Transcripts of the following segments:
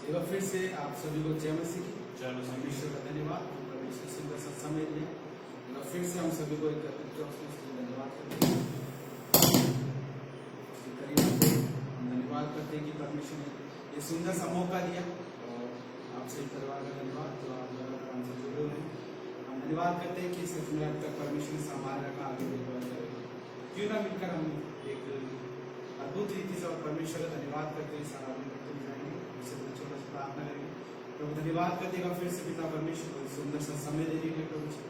एक बार फिर से आप सभी को जय मसीह की। परमेश्वर का धन्यवाद, परमेश्वर सुंदर सा समय दिया। एक बार फिर से हम सभी को एकत्रित कर उसके लिए धन्यवाद करते हैं। हम धन्यवाद करते हैं कि परमेश्वर ने ये सुंदर सा मौका दिया, और आप सभी परिवार का धन्यवाद जो आप लगातार हमसे जुड़े हुए हैं। हम धन्यवाद करते हैं कि सच में अब तक परमेश्वर ने संभाल रखा, आगे बढ़ करें। क्यों ना मिलकर हम एक अद्भुत रीति से और परमेश्वर का धन्यवाद करते हैं। सारा दिन करते जाएंगे, इससे छोटा सा प्रार्थना करेंगे। प्रभु धन्यवाद करते हैं फिर से पिता परमेश्वर को सुंदर सा समय देने के लिए। प्रभु जी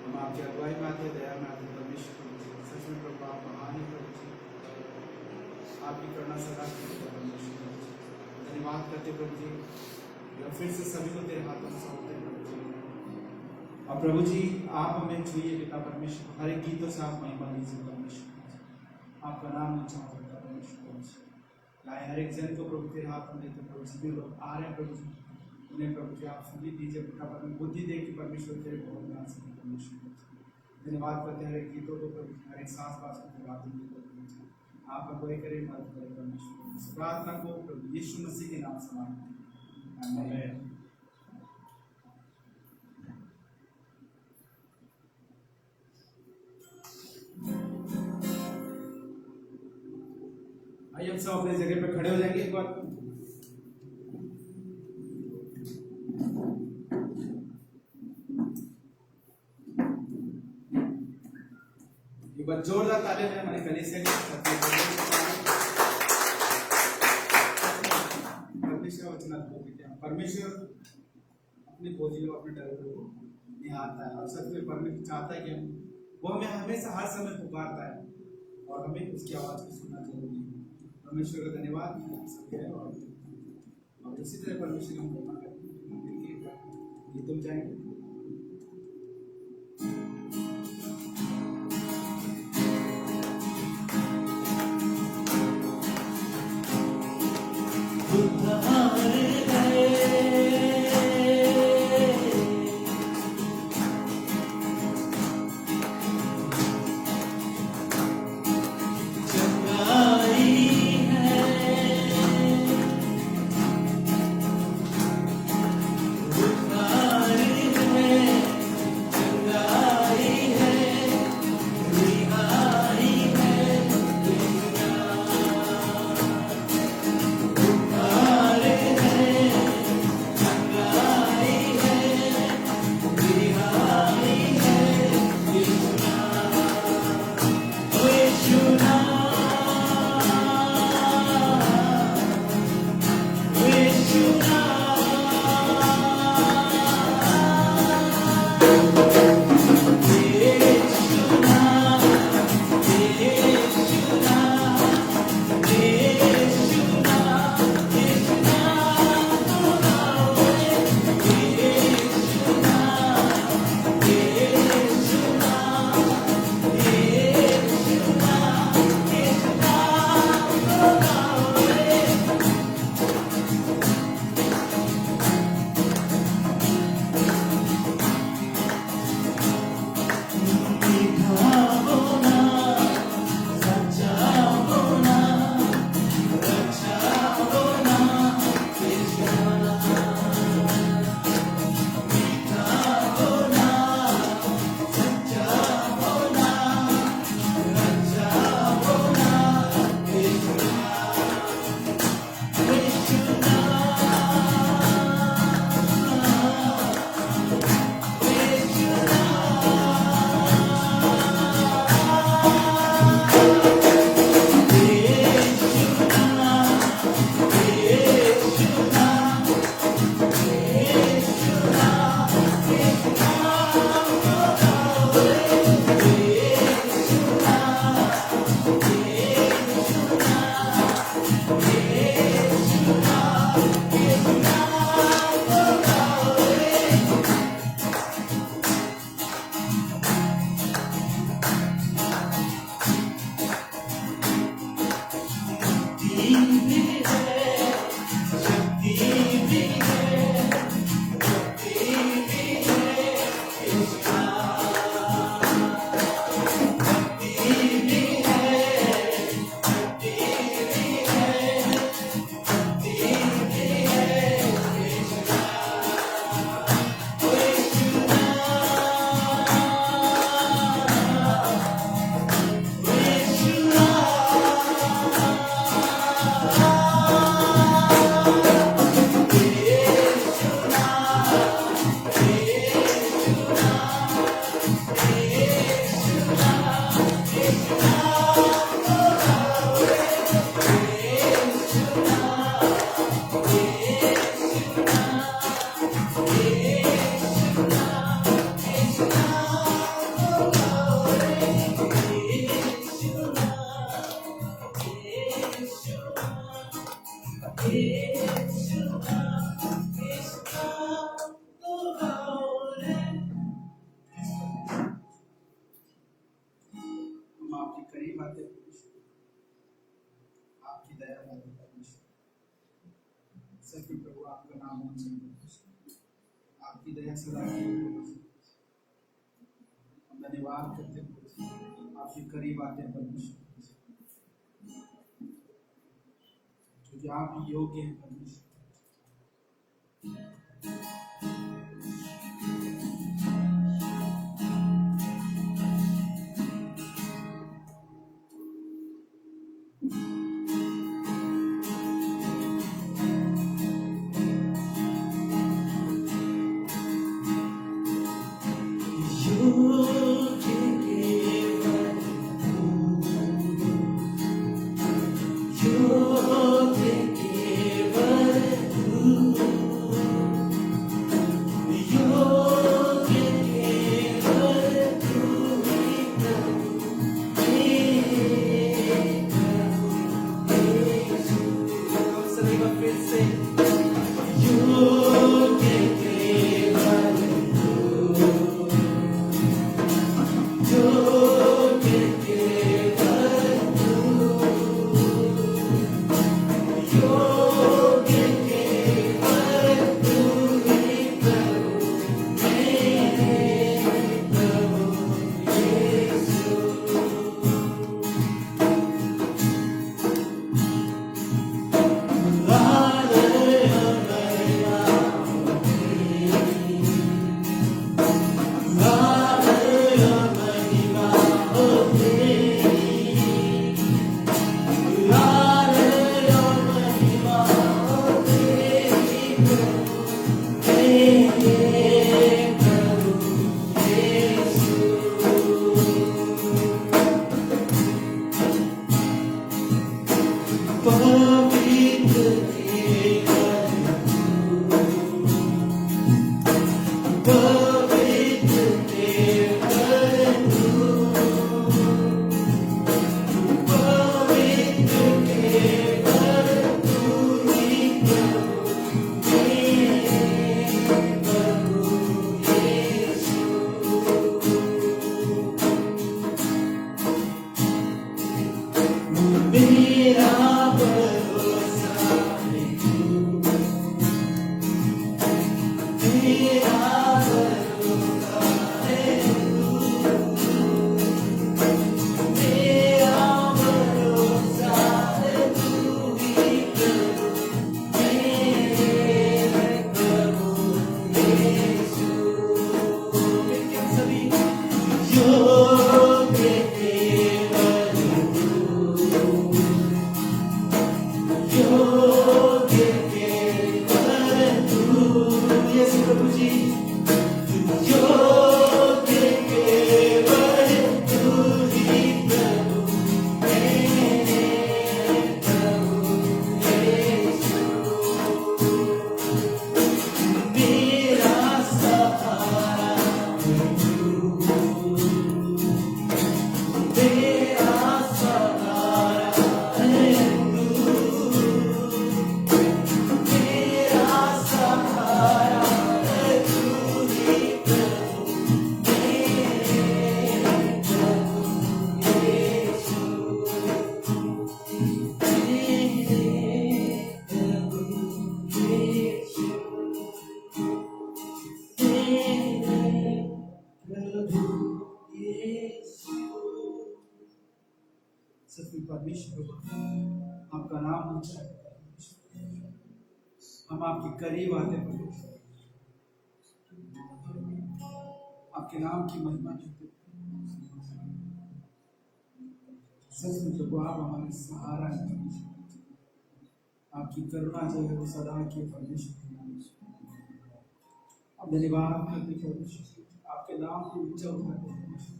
हम आपकी अगुवाई में आते, दया में आते परमेश्वर। प्रभु जी सच में प्रभु आप महान है। प्रभु जी आपकी करुणा सदा परमेश्वर धन्यवाद करते प्रभु जी। फिर से सभी को तेरे हाथों में सौंपते हैं प्रभु जी। और प्रभु जी आप हमें छुइए पिता परमेश्वर, हर एक गीतों से आप महिमा लीजिए परमेश्वर। आपका नाम ऊंचा हो पिता परमेश्वर। लाए हर एक जन को प्रभु तेरे हाथ में देते प्रभु जी। जो लोग आ रहे हैं प्रभु जी, उन्हें प्रभु जी आप सुधी दीजिए पिता परमेश्वर, बुद्धि दे कि परमेश्वर तेरे बहुत में आ सके परमेश्वर। धन्यवाद करते हैं हर एक गीतों को प्रभु, हर एक सांस पास को धन्यवाद देते प्रभु जी। आप अगुवाई करें, मदद करें परमेश्वर। इस प्रार्थना को प्रभु यीशु मसीह के नाम से मांगते हैं, आमीन। आइए हम सब अपने जगह पे खड़े हो जाएंगे एक बार। एक बार जोरदार ताली में हमारे कलीसिया के परमेश्वर वचन परमेश्वर अपनी खोजी को, अपने डर को निहारता है। और सच में परमेश्वर चाहता है कि वो हमें हमेशा हर समय पुकारता है, और हमें उसकी आवाज को सुनना जरूरी है। परमेश्वर का धन्यवाद और इसी तरह परमेश्वर हम मौका करते तुम जाएंगे। काम होना चाहिए। आपकी दया सदा की धन्यवाद करते हैं, आपके करीब आते हैं परमेश्वर, क्योंकि आप ही योग्य हैं परमेश्वर। परमेश्वर आपका नाम ऊंचा है, हम आपके करीब आते हैं परमेश्वर, आपके नाम की महिमा करते हैं। सच में प्रभु आप हमारे सहारा है, आपकी करुणा जो है वो सदा की परमेश्वर। अब धन्यवाद करते परमेश्वर, आपके नाम को ऊंचा उठाते परमेश्वर।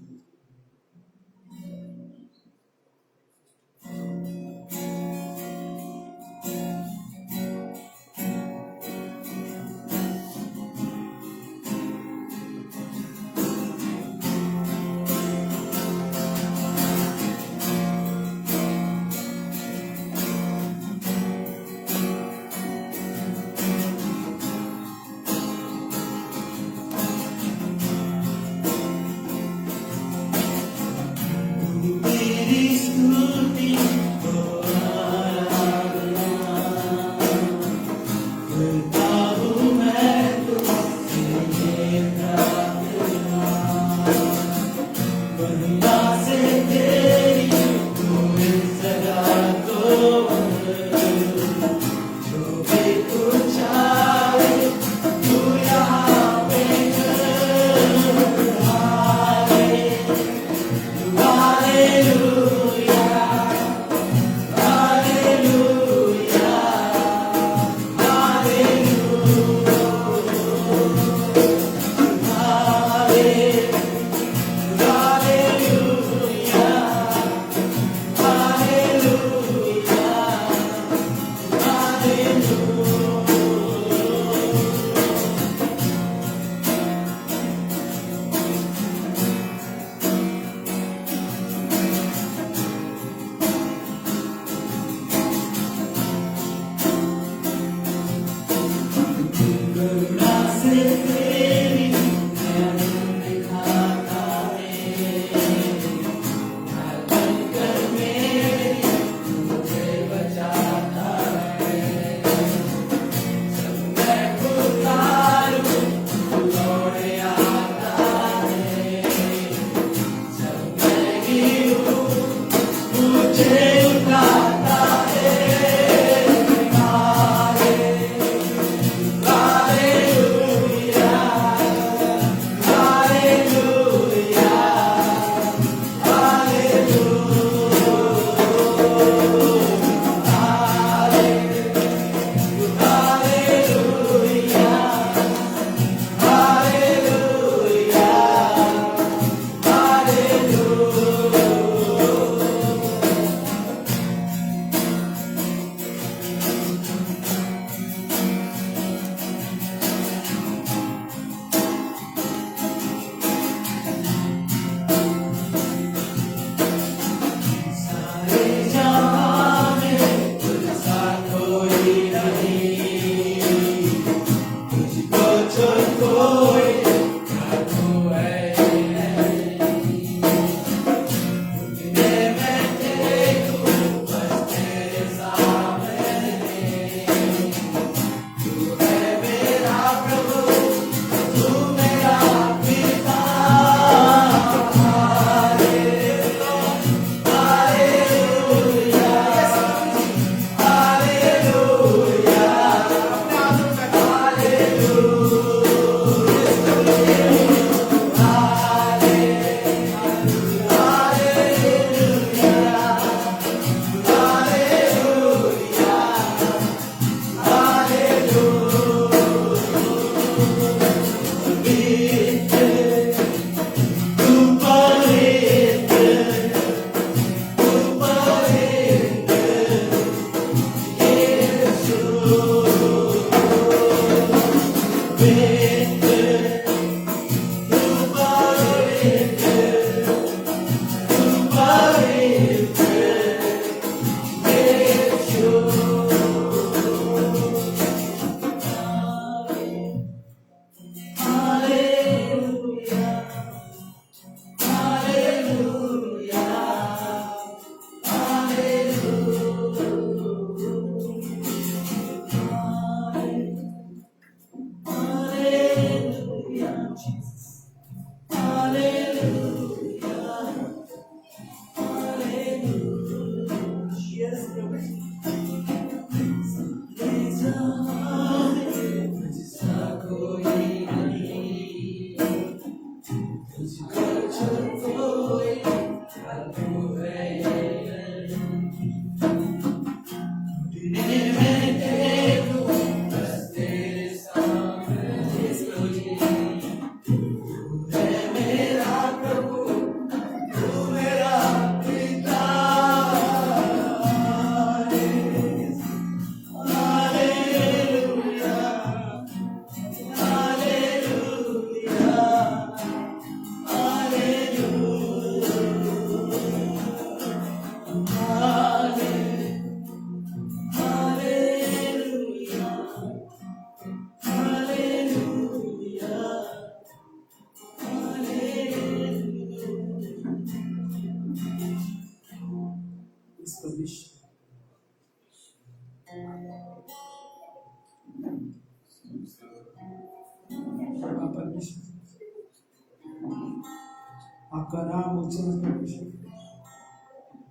आपका नाम उच्चारण परमेश्वर,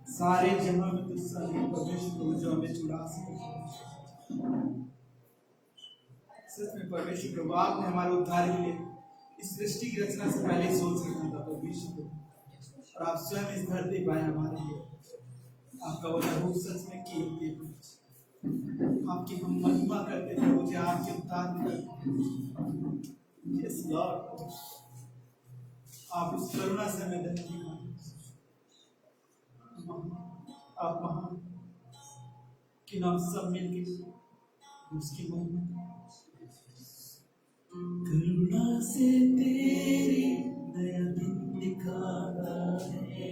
सारे जहां में तुझसे परमेश्वर जो हमें छुड़ा सके। सच में परमेश्वर प्रभु आपने हमारे उद्धार के लिए इस सृष्टि की रचना से पहले ही सोच रखा था परमेश्वर, और आप स्वयं इस धरती पर आए हमारे लिए। आपका वो लहू सच में कीमती है, आपकी हम महिमा करते थे, मुझे आपके उद्धार में यस लॉर्ड, आप इस करुणा से हमें धन्य दिखाते, आप महान कि हम सब मिलके उसकी महिमा। करुणा से तेरी नया दिन दिखाता है,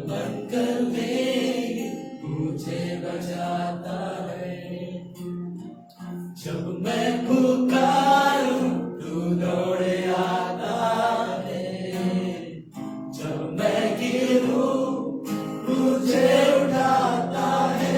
बनकर मेरी मुझे बचाता है। जब मैं पुकारूं तू दौड़े आता है, जब मैं गिरूं मुझे उठाता है।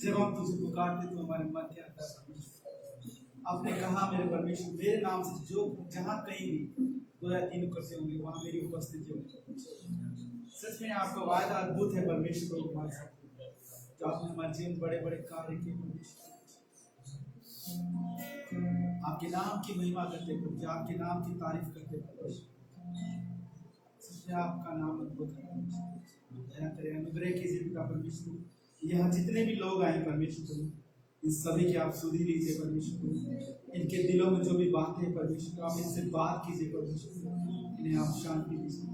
जब हम तुझे पुकारते तो हमारे मन क्या आता है। आपने कहा मेरे परमेश्वर, मेरे नाम से जो जहाँ कहीं भी 2 या 3 इकट्ठे होंगे वहां मेरी उपस्थिति होगी। सच में आपका वायदा अद्भुत है परमेश्वर, हमारे साथ जो आपने हमारे जीवन बड़े बड़े कार्य किए परमेश्वर। आपके नाम की महिमा करते परमेश्वर, आपके नाम की तारीफ करते परमेश्वर। परमेश्वर, आपका नाम अद्भुत है। दया करें, अनुग्रह कीजिए पिता परमेश्वर। यहाँ जितने भी लोग आए परमेश्वर, इन सभी की आप सुधि लीजिए परमेश्वर। इनके दिलों में जो भी बातें हैं परमेश्वर, आप इनसे बात कीजिए परमेश्वर। इन्हें आप शांति दीजिए,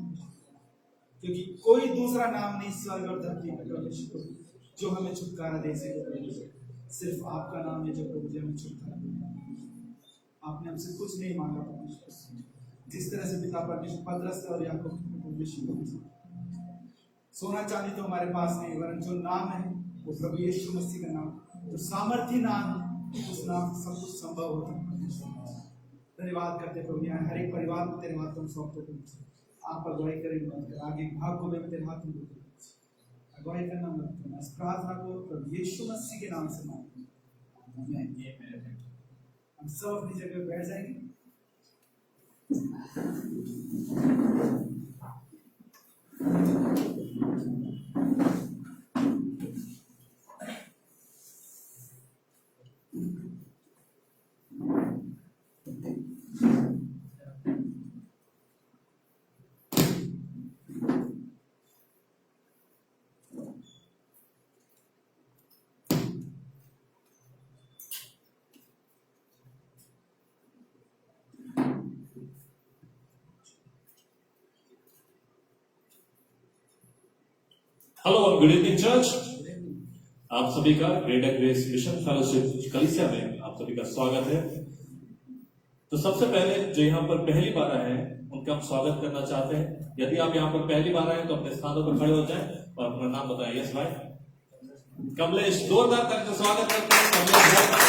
क्योंकि कोई दूसरा नाम नहीं स्वर्ग और धरती पर परमेश्वर जो हमें छुटकारा दे सके। सिर्फ आपका नाम है जो प्रभु जी हमें छुटकारा दे। आपने हमसे कुछ नहीं मांगा परमेश्वर, जिस तरह से पिता परमेश्वर पतरस और याकूब परमेश्वर, सोना चांदी तो हमारे पास नहीं, वरन जो नाम है वो प्रभु यीशु मसीह का नाम, जो सामर्थी नाम है, उस नाम से सब कुछ संभव होता है। धन्यवाद करते प्रभु। यहाँ हर एक परिवार को तेरे हाथ में सौंपते, आप अगुवाई करेंगे। आगे भाग को मैं तेरे हाथ में अगुवाई करना मत करना। इस प्रार्थना को प्रभु यीशु मसीह के नाम से मांगते हैं। हम सब अपनी जगह बैठ जाएंगे। हेलो और गुड इवनिंग चर्च। आप सभी का ग्रेटर ग्रेस मिशन फेलोशिप कलीसिया में आप सभी का स्वागत है। तो सबसे पहले जो यहाँ पर पहली बार आए हैं उनका हम स्वागत करना चाहते हैं। यदि आप यहाँ पर पहली बार आए तो अपने स्थानों पर खड़े हो जाएं और अपना नाम बताएं। यस भाई कमलेश, जोरदार करके तो स्वागत करते हैं कमलेश भाई।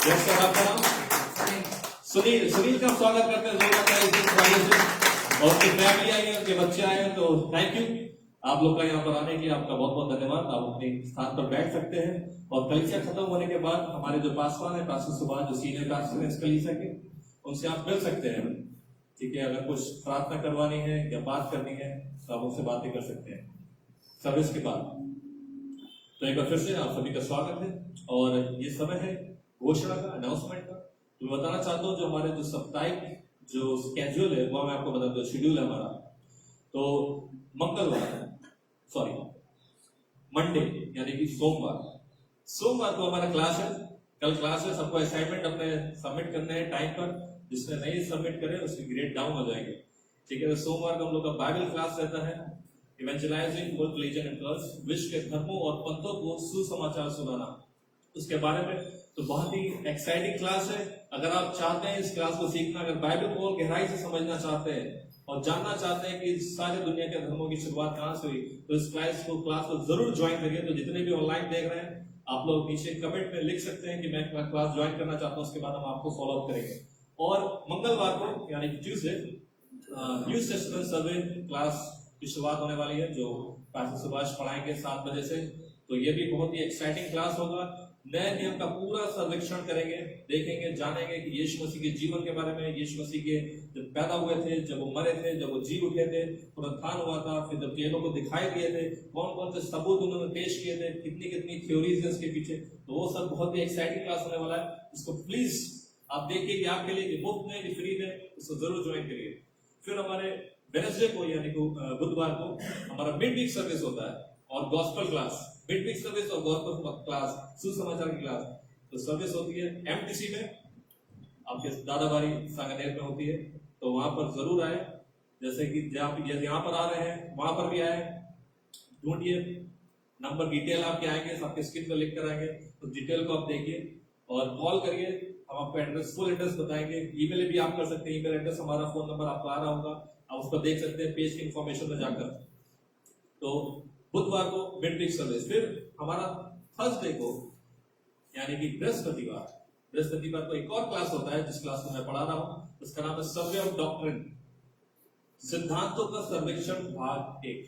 यस सर, आपका नाम सुनील, सुनील का स्वागत करते हैं जोरदार। और उनकी फैमिली आई है, उनके बच्चे आए हैं, तो थैंक यू आप लोग का यहाँ पर आने के लिए। आपका बहुत बहुत धन्यवाद। आप अपने स्थान पर बैठ सकते हैं। और कलीसिया खत्म होने के बाद हमारे जो पासवान है, पास्टर सुभाष, जो सीनियर पास्टर है इस कलीसिया के, उनसे आप मिल सकते हैं। ठीक है, अगर कुछ प्रार्थना करवानी है या बात करनी है तो आप उनसे बातें कर सकते हैं सर्विस के बाद। तो एक बार फिर से आप सभी का स्वागत है। और ये समय है घोषणा का, अनाउंसमेंट का। तो मैं बताना चाहता हूँ जो हमारे जो साप्ताहिक जो स्केड्यूल है वो मैं आपको बता दूं, शेड्यूल है हमारा। तो मंगलवार, सॉरी मंडे यानी कि सोमवार को हमारा क्लास है। कल क्लास है, सबको असाइनमेंट अपने सबमिट करने हैं टाइम पर। जिसने नहीं सबमिट करे उसकी ग्रेड डाउन हो जाएगी। ठीक है, तो सोमवार को हम लोग का बाइबल क्लास रहता है, इवेंजलाइजिंग बोथ रिलीजन एंड कल्चर्स, विश्व के धर्मों और पंथों को सुसमाचार सुनाना, उसके बारे में। तो बहुत ही एक्साइटिंग क्लास है। अगर आप चाहते हैं इस क्लास को सीखना, अगर बाइबल को गहराई से समझना चाहते हैं और जानना चाहते हैं कि सारे दुनिया के धर्मों की शुरुआत कहां से हुई, तो इस क्लास को जरूर ज्वाइन करिए। तो जितने भी ऑनलाइन देख रहे हैं आप लोग नीचे कमेंट में लिख सकते हैं कि मैं क्लास ज्वाइन करना चाहता हूं, उसके बाद हम आपको फॉलो अप करेंगे। और मंगलवार को यानी ट्यूसडे न्यू टेस्टामेंट सर्वे क्लास की शुरुआत होने वाली है, जो पास्टर सुभाष पढ़ाएंगे 7 बजे से। तो ये भी बहुत ही एक्साइटिंग क्लास होगा। नए नियम का पूरा सर्वेक्षण करेंगे, देखेंगे, जानेंगे कि यीशु मसीह के जीवन के बारे में, यीशु मसीह के जब पैदा हुए थे, जब वो मरे थे, जब वो जी उठे थे, पुनरुत्थान हुआ था, फिर जब चेलों को दिखाई दिए थे, कौन कौन से सबूत उन्होंने पेश किए थे, कितनी कितनी थ्योरीज है इसके पीछे। तो वो सब बहुत ही एक्साइटिंग क्लास होने वाला है। इसको प्लीज आप देखिए कि आपके लिए मुफ्त में, फ्री में, इसको जरूर ज्वाइन करिए। फिर हमारे वेडनेसडे को यानी बुधवार को हमारा मिड वीक सर्विस होता है और gospel class, mid week service और गॉस्पेल क्लास, सुसमाचार की क्लास। तो सर्विस होती है एमटीसी में, आपके दादाबारी सांगनेर में होती है। तो वहां पर जरूर आए। जैसे कि यहाँ पर आ रहे हैं वहां पर भी आए, ढूंढिए नंबर, डिटेल आपके आएंगे, आपके स्क्रीन पर लिख कर आएंगे। तो डिटेल को आप देखिए और कॉल करिए, हम आपको एड्रेस, फुल एड्रेस बताएंगे। ईमेल भी आप कर सकते हैं, ईमेल एड्रेस हमारा, फोन नंबर आपको आ रहा होगा, आप उसको देख सकते हैं पेज की इंफॉर्मेशन में जाकर। तो बुधवार को मिड वीक सर्विस। फिर हमारा थर्सडे को यानी कि बृहस्पतिवार को एक और क्लास होता है, जिस क्लास को मैं पढ़ा रहा हूं, उसका नाम है सर्वे ऑफ डॉक्ट्रिन, सिद्धांतों का सर्वेक्षण भाग 1।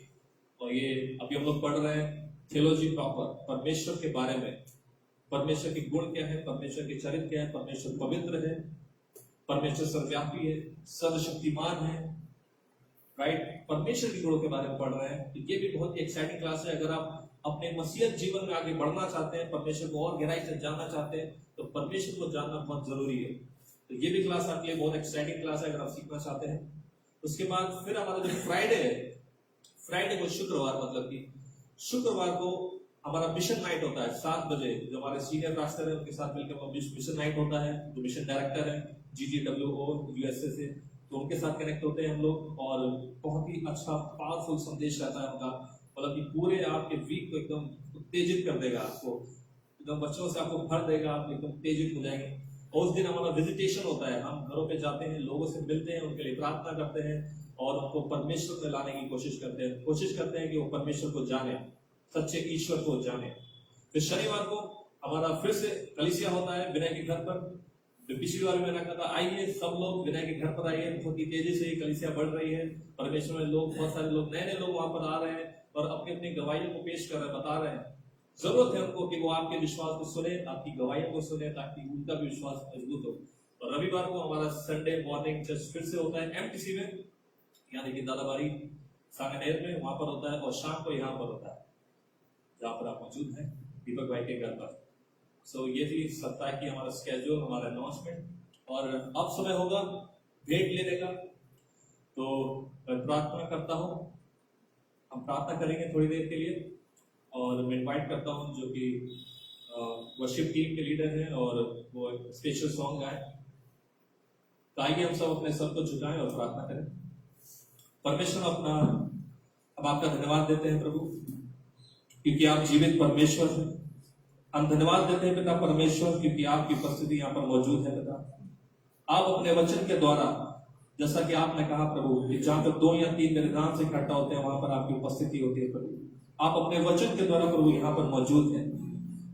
और ये अभी हम लोग पढ़ रहे हैं थियोलॉजी प्रॉपर, परमेश्वर के बारे में, परमेश्वर के गुण क्या है, परमेश्वर के चरित्र क्या है, परमेश्वर पवित्र है, परमेश्वर सर्वव्यापी है, सर्वशक्तिमान है, राइट, परमेश्वर के गुणों के बारे में पढ़ रहे हैं। तो ये भी बहुत ही एक्साइटिंग क्लास है। अगर आप अपने मसीहत जीवन में आगे बढ़ना चाहते हैं, परमेश्वर को और गहराई से जानना चाहते हैं, तो परमेश्वर को जानना बहुत जरूरी है। तो ये भी क्लास आपके लिए बहुत एक्साइटिंग क्लास है अगर आप सीखना चाहते हैं। उसके बाद फिर हमारा जो फ्राइडे है, फ्राइडे को शुक्रवार मतलब कि शुक्रवार को हमारा मिशन नाइट होता है 7 बजे। जो हमारे सीनियर पास्टर है उनके साथ मिलकर मिशन नाइट होता है। जो मिशन डायरेक्टर है GGWO यूएसए से, तो उनके साथ कनेक्ट होते हैं हम लोग और बहुत ही अच्छा पावरफुल संदेश रहता है उनका। मतलब कि पूरे आपके वीक को एकदम उत्तेजित कर देगा, आपको एकदम बच्चों से आपको भर देगा, आप एकदम उत्तेजित हो जाएंगे। और उस दिन हमारा विजिटेशन होता है, हम घरों पे जाते हैं, लोगों से मिलते हैं, उनके लिए प्रार्थना करते हैं और उनको परमेश्वर में लाने की कोशिश करते हैं कि वो परमेश्वर को जाने, सच्चे ईश्वर को जाने। फिर शनिवार को हमारा फिर से कलीसिया होता है विनय के घर पर। जो पिछली बार मैंने कहा था आइए सब लोग विनय के घर पर आइए, बहुत ही तेजी से कलीसिया बढ़ रही है। परमेश्वर में लोग, बहुत सारे लोग, नए लोग वहां पर आ रहे हैं और अपनी अपनी गवाहियों को पेश कर रहे हैं, बता रहे हैं। जरूरत है उनको कि वो आपके विश्वास को सुने, आपकी गवाहियों को सुने, ताकि उनका भी विश्वास मजबूत हो। और रविवार को हमारा संडे मॉर्निंग चर्च फिर से होता है MTC में, यानी कि दादाबारी सांगनेर में, वहां पर होता है। और शाम को यहाँ पर होता है जहाँ पर आप मौजूद हैं, दीपक भाई के घर पर। सो ये थी सप्ताह की हमारा स्केड्यूल, हमारा अनाउंसमेंट। और अब समय होगा भेंट लेने का, तो मैं प्रार्थना करता हूँ, हम प्रार्थना करेंगे थोड़ी देर के लिए। और मैं इनवाइट करता हूँ जो कि वर्शिप टीम के लीडर हैं और वो स्पेशल सॉन्ग गाएं। तो आइए हम सब अपने सर को झुकाएं और प्रार्थना करें। परमेश्वर अपना अब आपका धन्यवाद देते हैं प्रभु, क्योंकि आप जीवित परमेश्वर हैं। हम धन्यवाद देते हैं पिता परमेश्वर, क्योंकि आपकी उपस्थिति यहाँ पर मौजूद है पिता। आप अपने वचन के द्वारा, जैसा कि आपने कहा प्रभु, कि जहाँ पर 2 या 3 मेरे नाम से इकट्ठा होते हैं वहां पर आपकी उपस्थिति होती है प्रभु। आप अपने वचन के द्वारा प्रभु यहाँ पर मौजूद हैं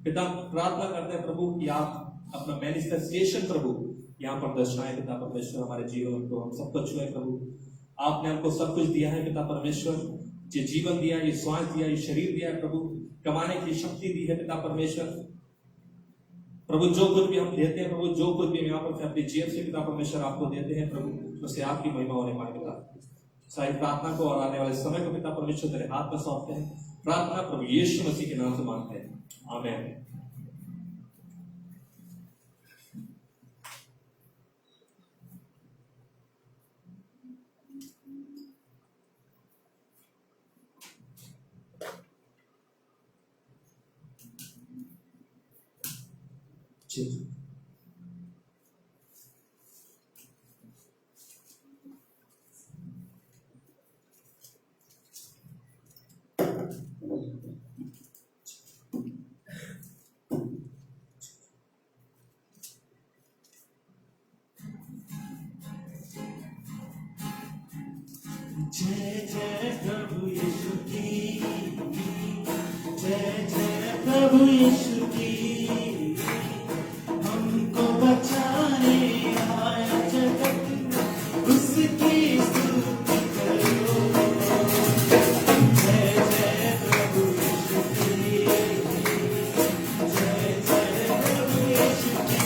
पिता। प्रार्थना करते हैं प्रभु कि आप अपना मैनिफेस्टेशन प्रभु यहाँ पर दर्शाएं पिता परमेश्वर, हमारे जीवन को हम सबको छुए प्रभु। आपने हमको सब कुछ दिया है पिता परमेश्वर, ये जीवन दिया, ये श्वास दिया, ये शरीर दिया है प्रभु, कमाने की शक्ति दी है पिता परमेश्वर। प्रभु जो कुछ भी हम देते हैं प्रभु, जो कुछ भी हम यहाँ पर अपनी जेब से पिता परमेश्वर आपको देते हैं प्रभु, उससे आपकी महिमा होने पाए पिता। सारी प्रार्थना को और आने वाले समय को पिता परमेश्वर तेरे हाथ में सौंपते हैं। प्रार्थना प्रभु यीशु मसीह के नाम से मांगते हैं, आमीन। जय जय प्रभु यीशु की, जय जय प्रभु यीशु की, हमको बचाने आया जगत, उसकी स्तुति करो। जय जय प्रभु यीशु की, जय जय प्रभु यीशु की,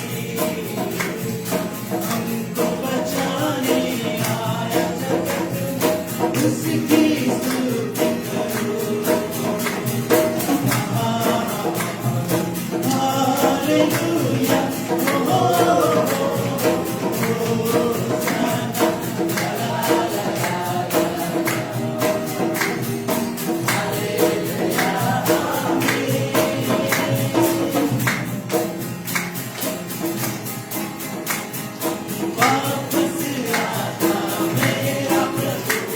हमको बचाने आया जगत, उसकी स्तुति करो। हालेलुया, वापस आता मेरा प्रभु,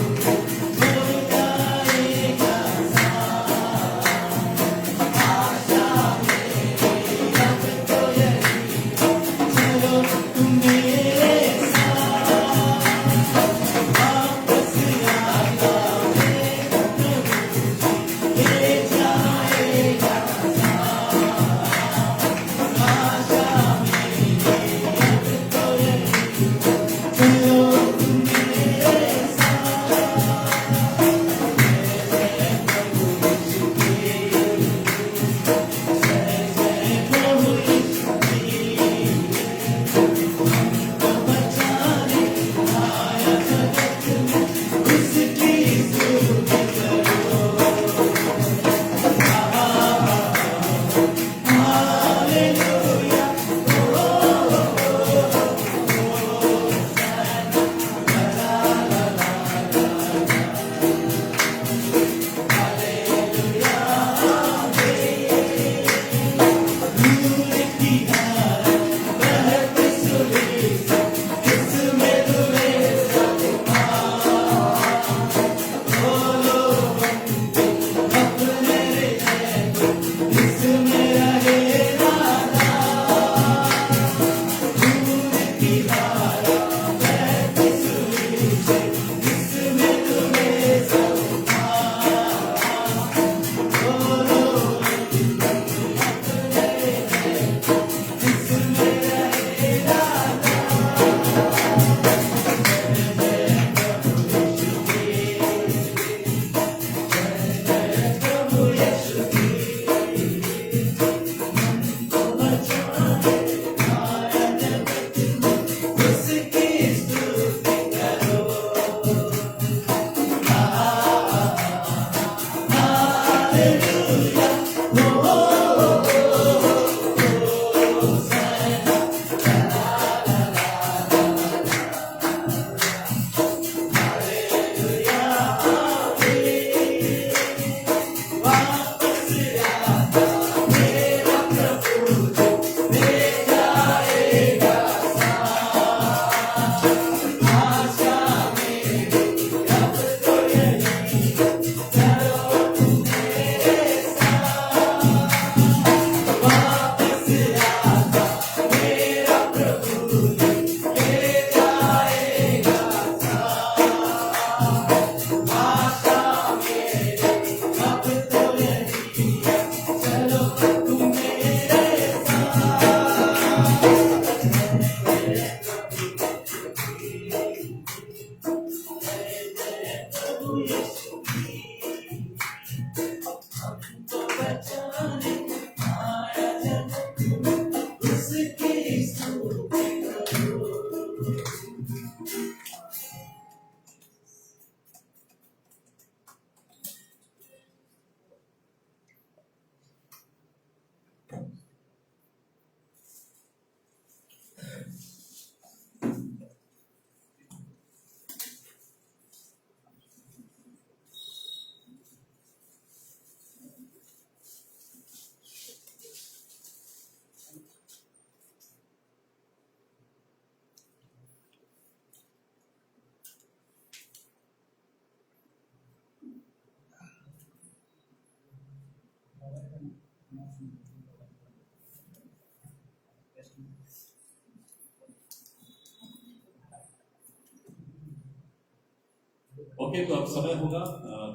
ओके, तो अब समय होगा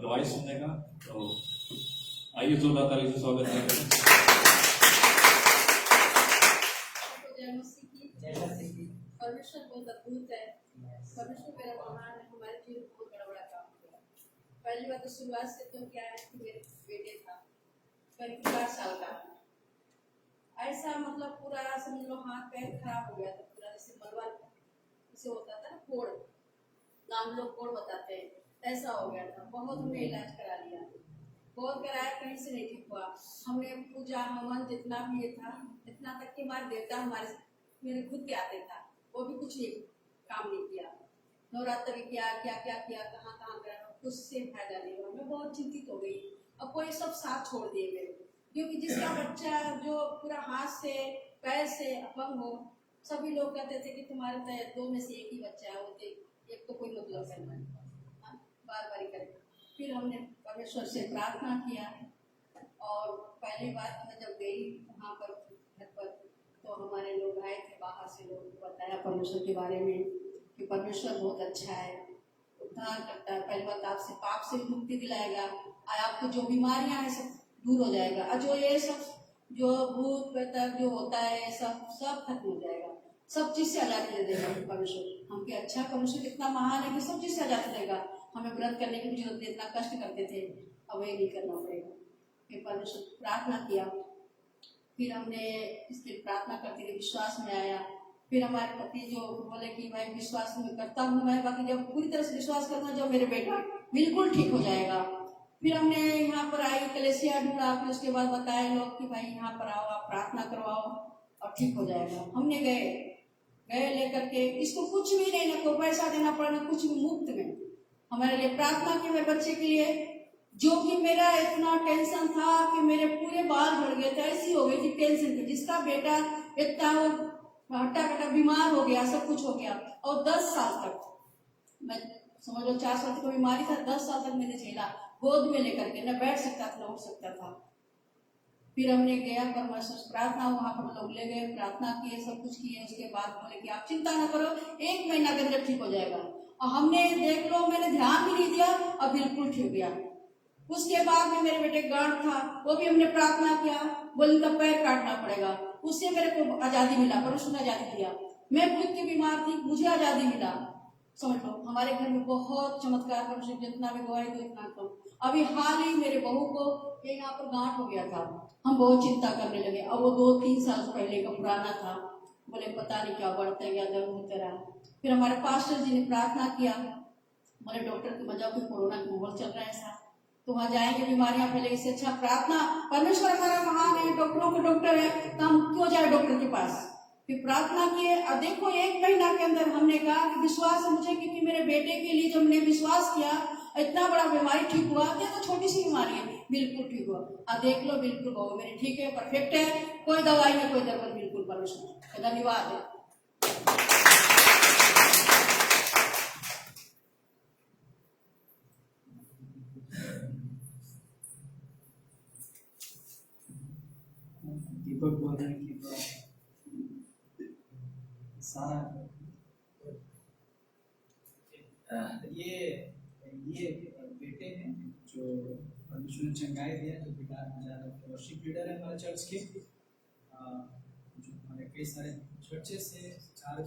गवाही सुनने का। तो आइए जोरदार ताली से स्वागत करें। परमेश्वर बहुत अद्भुत है। परमेश्वर मेरा महान है। हमारे जीवन में बहुत बड़ा बड़ा काम किया। पहली बात तो शुरुआत से तो क्या है कि मेरे बेटे था करीब 4 साल का, ऐसा मतलब पूरा समझ लो हाथ पैर खराब हो गया था पूरा, जैसे मलबा जैसे होता था ना कोड़, नाम लोग कोड़ बताते हैं, ऐसा हो गया था। बहुत हमने इलाज करा लिया, बहुत कराया, कहीं से नहीं ठीक हुआ। हमने पूजा हवन जितना भी ये था, इतना तक कि हमारे देवता हमारे मेरे खुद के आते था, वो भी कुछ नहीं काम नहीं किया। नवरात्र भी किया, क्या क्या किया, कहाँ कहाँ गया, कुछ से फायदा नहीं हुआ। मैं बहुत चिंतित हो गई। अब कोई सब साथ छोड़ दिए मेरे, क्योंकि जिसका बच्चा जो पूरा हाथ से पैर से अपंग हो, सभी लोग कहते थे कि तुम्हारे तो 2 में से एक ही बच्चा है, वो एक तो कोई मतलब करना है, बार बार करें। फिर हमने परमेश्वर से प्रार्थना किया, और पहली बात मैं जब गई वहाँ पर घर पर, तो हमारे लोग आए थे बाहर से, लोग बताया परमेश्वर के बारे में कि परमेश्वर बहुत अच्छा है, उद्धार करता है। पहली बात आपसे पाप से मुक्ति दिलाएगा, और आपको जो बीमारियां हैं सब दूर हो जाएगा, और जो ये सब जो भूत प्रेत जो होता है सब खत्म हो जाएगा, सब चीज से आजादी दे देगा परमेश्वर। हमके अच्छा परमेश्वर कितना महान है कि सब चीज से आजादी देगा। हमें व्रत करने की भी जरूरत नहीं, इतना कष्ट करते थे, अब वही नहीं करना पड़ेगा। फिर परमेश्वर प्रार्थना किया, फिर हमने इसके प्रार्थना करते हुए विश्वास में आया। फिर हमारे पति जो बोले कि भाई विश्वास में करता हूँ मैं, बाकी जब पूरी तरह से विश्वास करना, जब मेरे बेटा बिल्कुल ठीक हो जाएगा। फिर हमने यहाँ पर आई, कलेसिया ढूंढा, फिर उसके बाद बताए लोग कि भाई यहाँ पर आओ, आप प्रार्थना करवाओ और ठीक हो जाएगा। हमने गए लेकर के, इसको कुछ भी नहीं, ना कोई पैसा देना पड़ा, ना कुछ भी, मुफ्त में हमारे लिए प्रार्थना की, मेरे बच्चे के लिए। जो कि मेरा इतना टेंशन था कि मेरे पूरे बाल झड़ गए थे, ऐसी हो गई थी टेंशन पे। जिसका बेटा इतना हट्टा कट्टा बीमार हो गया, सब कुछ हो गया, और 10 साल तक मैं समझ लो 4 साल की बीमारी था, 10 साल तक मैंने झेला, गोद में लेकर के, न बैठ सकता था न उठ सकता था। फिर हमने गया परमेश्वर प्रार्थना, वहां पर लोग ले गए, प्रार्थना किए, सब कुछ किए। उसके बाद बोले कि आप चिंता न करो, 1 महीना के अंदर ठीक हो जाएगा। और हमने देख लो, मैंने ध्यान भी नहीं दिया और बिल्कुल ठीक गया। उसके बाद में मेरे बेटे गांठ था, वो भी हमने प्रार्थना किया, बोले तो पैर काटना पड़ेगा, उससे मेरे को आजादी मिला, परमेश्वर ने आजादी दिया। मैं खुद की बीमार थी, मुझे आजादी मिला। समझ लो हमारे घर में बहुत चमत्कार, परमेश्वर जितना भी गवाही दो इतना कम। अभी हाल ही मेरे बहू को यहाँ पर गांठ हो गया था, हम बहुत चिंता करने लगे। अब वो 2-3 साल पहले का पुराना था, बोले पता नहीं क्या बढ़ता गया, दर्द होता रहा। फिर हमारे पास्टर जी ने प्रार्थना किया, बोले डॉक्टर की वजह से कोरोना का माहौल चल रहा है ऐसा, तो वहाँ जाएंगे बीमारियां फैलेगी, इससे अच्छा प्रार्थना, परमेश्वर हमारा महान है, डॉक्टरों के डॉक्टर है, तो हम क्यों जाए डॉक्टर के पास। फिर प्रार्थना किए, और देखो 1 महीना के अंदर हमने कहा कि विश्वास है मुझे, क्योंकि मेरे बेटे के लिए जब हमने विश्वास किया, इतना बड़ा बीमारी ठीक हुआ, तो छोटी सी बीमारी है, बिल्कुल ठीक हुआ। अब देख लो बिल्कुल बहु मेरी ठीक है, परफेक्ट है, कोई दवाई में कोई दर्द, बिल्कुल परमेश्वर धन्यवाद है। दीपक बोल रहे हैं कि सारा ये बेटे हैं जो परमेश्वर ने चंगाई दिया, जो बिहार वर्शिप लीडर है हमारे चर्च के, जो हमारे कई सारे चर्चेस से 4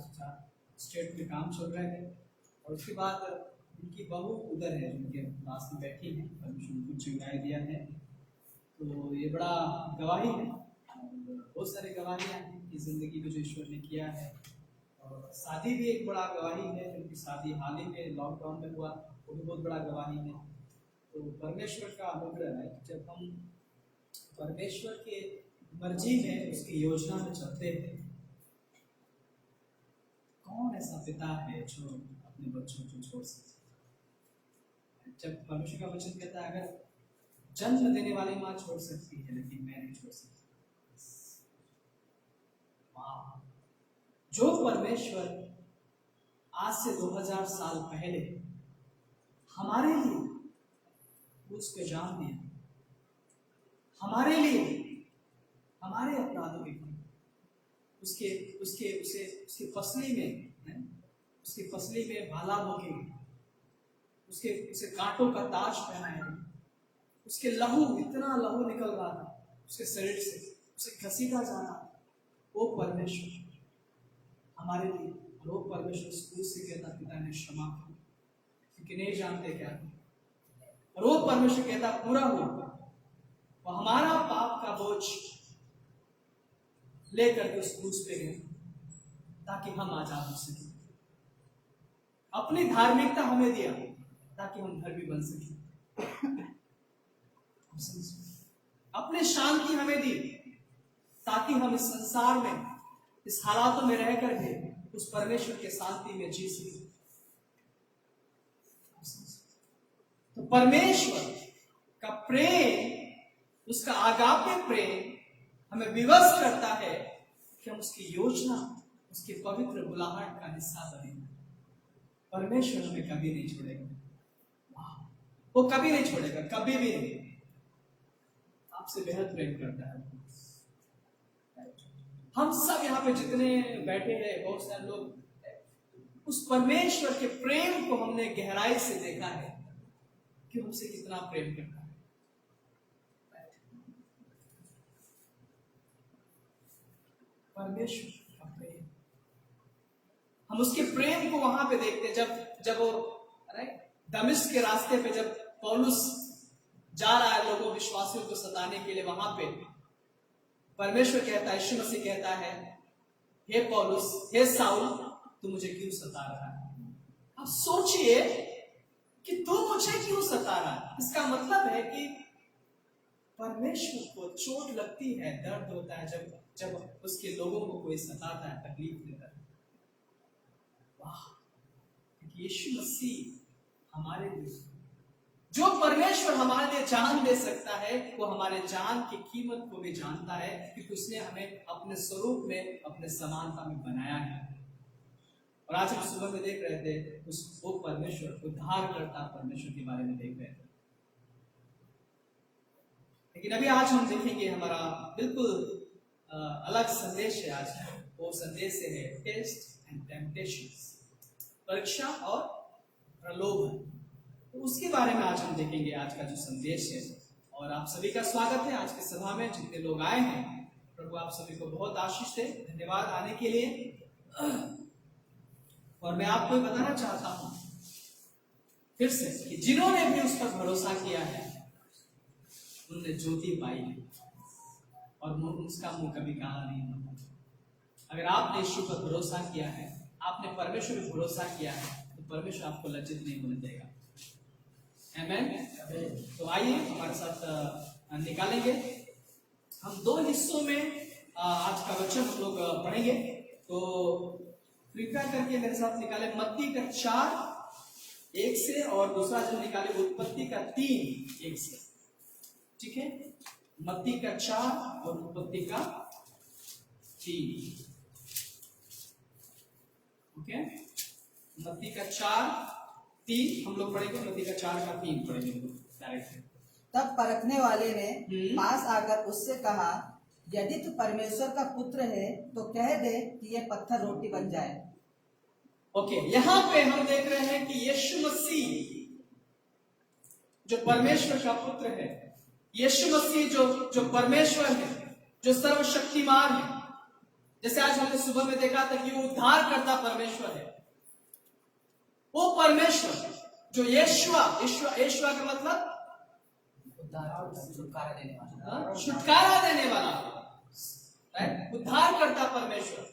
स्टेट में काम चल रहे हैं। और उसके बाद उनकी बहू उधर है, उनके पास में बैठी है, परमेश्वर ने उनको चंगाई दिया है। तो ये बड़ा गवाही है, बहुत सारे गवाहियाँ हैं कि जिंदगी में जो ईश्वर ने किया है। और शादी भी एक बड़ा गवाही है, क्योंकि शादी हाल ही में लॉकडाउन में हुआ, वो भी बहुत बड़ा गवाही है। तो परमेश्वर का अनुग्रह है, जब हम परमेश्वर के मर्जी में, उसकी योजना में चलते हैं। कौन ऐसा पिता है जो अपने बच्चों को छोड़ सकता है। जब परमेश्वर का वचन कहता है अगर जन्म देने वाली माँ छोड़ सकती है, लेकिन मैं नहीं छोड़ सकती। जो परमेश्वर आज से 2000 साल पहले हमारे लिए उसको जान दिया, हमारे लिए, हमारे अपराधों के लिए उसके उसके उसे उसके पसली में, उसकी पसली में भाला भोंकेंगे, उसे कांटों का ताज पहनाएंगे, उसके लहू, इतना लहू निकल रहा था उसके शरीर से, उसे घसीटा जा रहा था। वो परमेश्वर हमारे लिए, और वो परमेश्वर उस क्रूस से कहता, पिता ने क्षमा करो क्योंकि नहीं जानते क्या है। और वो परमेश्वर कहता, पूरा हुआ। वो हमारा पाप का बोझ लेकर के उस क्रूस पे गए ताकि हम आजाद हो सके। अपनी धार्मिकता हमें दिया ताकि हम धर्मी बन सके। अपनी शांति हमें दी ताकि हम इस संसार में, इस हालातों में रह करके उस परमेश्वर के शांति में जी सके। तो परमेश्वर का प्रेम, उसका आगापे प्रेम हमें विवश करता है कि हम उसकी योजना, उसके पवित्र बुलाहट का हिस्सा बने। परमेश्वर हमें कभी नहीं छोड़ेगा, वो कभी नहीं छोड़ेगा, कभी भी नहीं। आपसे बेहद प्रेम करता है। हम सब यहाँ पे जितने बैठे हैं, बहुत सारे लोग, उस परमेश्वर के प्रेम को हमने गहराई से देखा है कि हमसे कितना प्रेम करता है। परमेश्वर का प्रेम, हम उसके प्रेम को वहां पे देखते हैं। जब वो दमिश्क के रास्ते पे जब पौलुस जा रहा है लोगों विश्वासियों को सताने के लिए, वहां पे परमेश्वर कहता है, यीशु मसीह कहता है, हे पौलुस, हे साउल, तू मुझे क्यों सता रहा है? अब सोचिए कि तू मुझे क्यों सता रहा है। इसका मतलब है कि परमेश्वर को चोट लगती है, दर्द होता है जब उसके लोगों को कोई सताता है, तकलीफ देता है। वाह, यीशु मसीह हमारे लिए, जो परमेश्वर हमारे लिए जान दे सकता है, वो हमारे जान की कीमत को भी जानता है क्योंकि उसने हमें अपने स्वरूप में, अपने समानता में बनाया है। और आज हम सुबह में देख रहे थे वो परमेश्वर, उद्धार करता परमेश्वर के बारे में देख रहे थे। लेकिन अभी आज हम देखेंगे हमारा बिल्कुल अलग संदेश है। आज वो संदेश है टेस्ट एंड टेम्पटेशंस, परीक्षा और प्रलोभन। तो उसके बारे में आज हम देखेंगे, आज का जो संदेश है। और आप सभी का स्वागत है आज की सभा में, जितने लोग आए हैं। प्रभु आप सभी को बहुत आशीष दे। धन्यवाद आने के लिए। और मैं आपको बताना चाहता हूं फिर से कि जिन्होंने भी उस पर भरोसा किया है, उनने ज्योति पाई है और उसका मुंह कभी काला नहीं होता। अगर आपने यीशु पर भरोसा किया है, आपने परमेश्वर पर भरोसा किया है, तो परमेश्वर आपको लज्जित नहीं होने देगा। आमेन। तो आइए हमारे साथ निकालेंगे। हम दो हिस्सों में आज का वचन हम लोग पढ़ेंगे। तो कृपया करके मेरे साथ निकाले मत्ती का 4:1 से, और दूसरा जो निकाले उत्पत्ति का 3:1 से। ठीक है, मत्ती का 4 और उत्पत्ति का 3। ओके, मत्ती का 4:3 हम लोग पढ़ेंगे, मत्ती का 4 का 3 पढ़ेंगे डायरेक्ट। तब परखने वाले ने पास आकर उससे कहा, यदि तू परमेश्वर का पुत्र है तो कह दे कि ये पत्थर रोटी बन जाए। ओके, यहाँ पे हम देख रहे हैं कि यीशु मसीह जो परमेश्वर का पुत्र है, यीशु मसीह जो परमेश्वर है, जो सर्वशक्तिमान है, जैसे आज हमने सुबह में देखा था कि वो उद्धार करता परमेश्वर है। वो परमेश्वर जो यीशुआ का मतलब छुटकारा देने वाला, छुटकारा देने वाला, उद्धार करता परमेश्वर,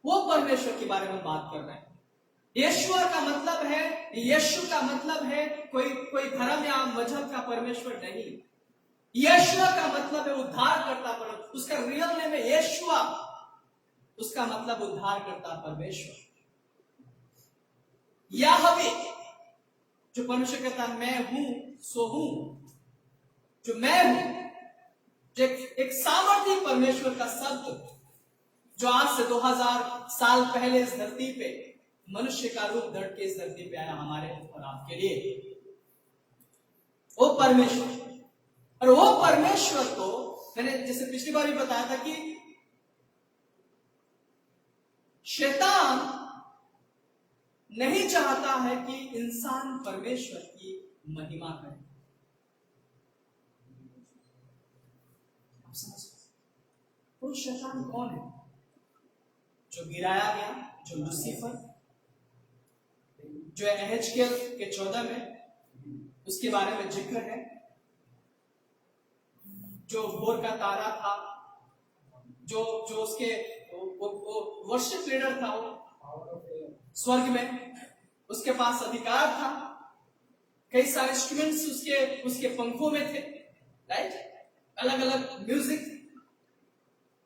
वो परमेश्वर के बारे में बात कर रहे हैं। यीशुआ का मतलब है, यीशु का मतलब है कोई धर्म या मजहब का परमेश्वर नहीं। यीशुआ का मतलब है उद्धार करता परमेश्वर। उसका रियल नेम है यीशुआ, उसका मतलब उद्धार करता परमेश्वर। याहवे जो परमेश्वर कहता है मैं हूं सो हूं, जो मैं हूं, जो एक सामर्थी परमेश्वर का शब्द जो आज से 2000 साल पहले इस धरती पे मनुष्य का रूप धर के इस धरती पे आया हमारे और आपके लिए। वो परमेश्वर और वो परमेश्वर को, मैंने जैसे पिछली बार भी बताया था कि शैतान नहीं चाहता है कि इंसान परमेश्वर की महिमा करे। आप समझ रहे? वो शैतान कौन है? जो गिराया गया, जो लूसीफर, जो एहेजकेल के 14 में उसके बारे में जिक्र है, जो भोर का तारा था, जो उसके वो वर्शिप लीडर था, वो स्वर्ग में उसके पास अधिकार था, कई सारे इंस्ट्रूमेंट्स उसके पंखों में थे, राइट? अलग अलग म्यूजिक।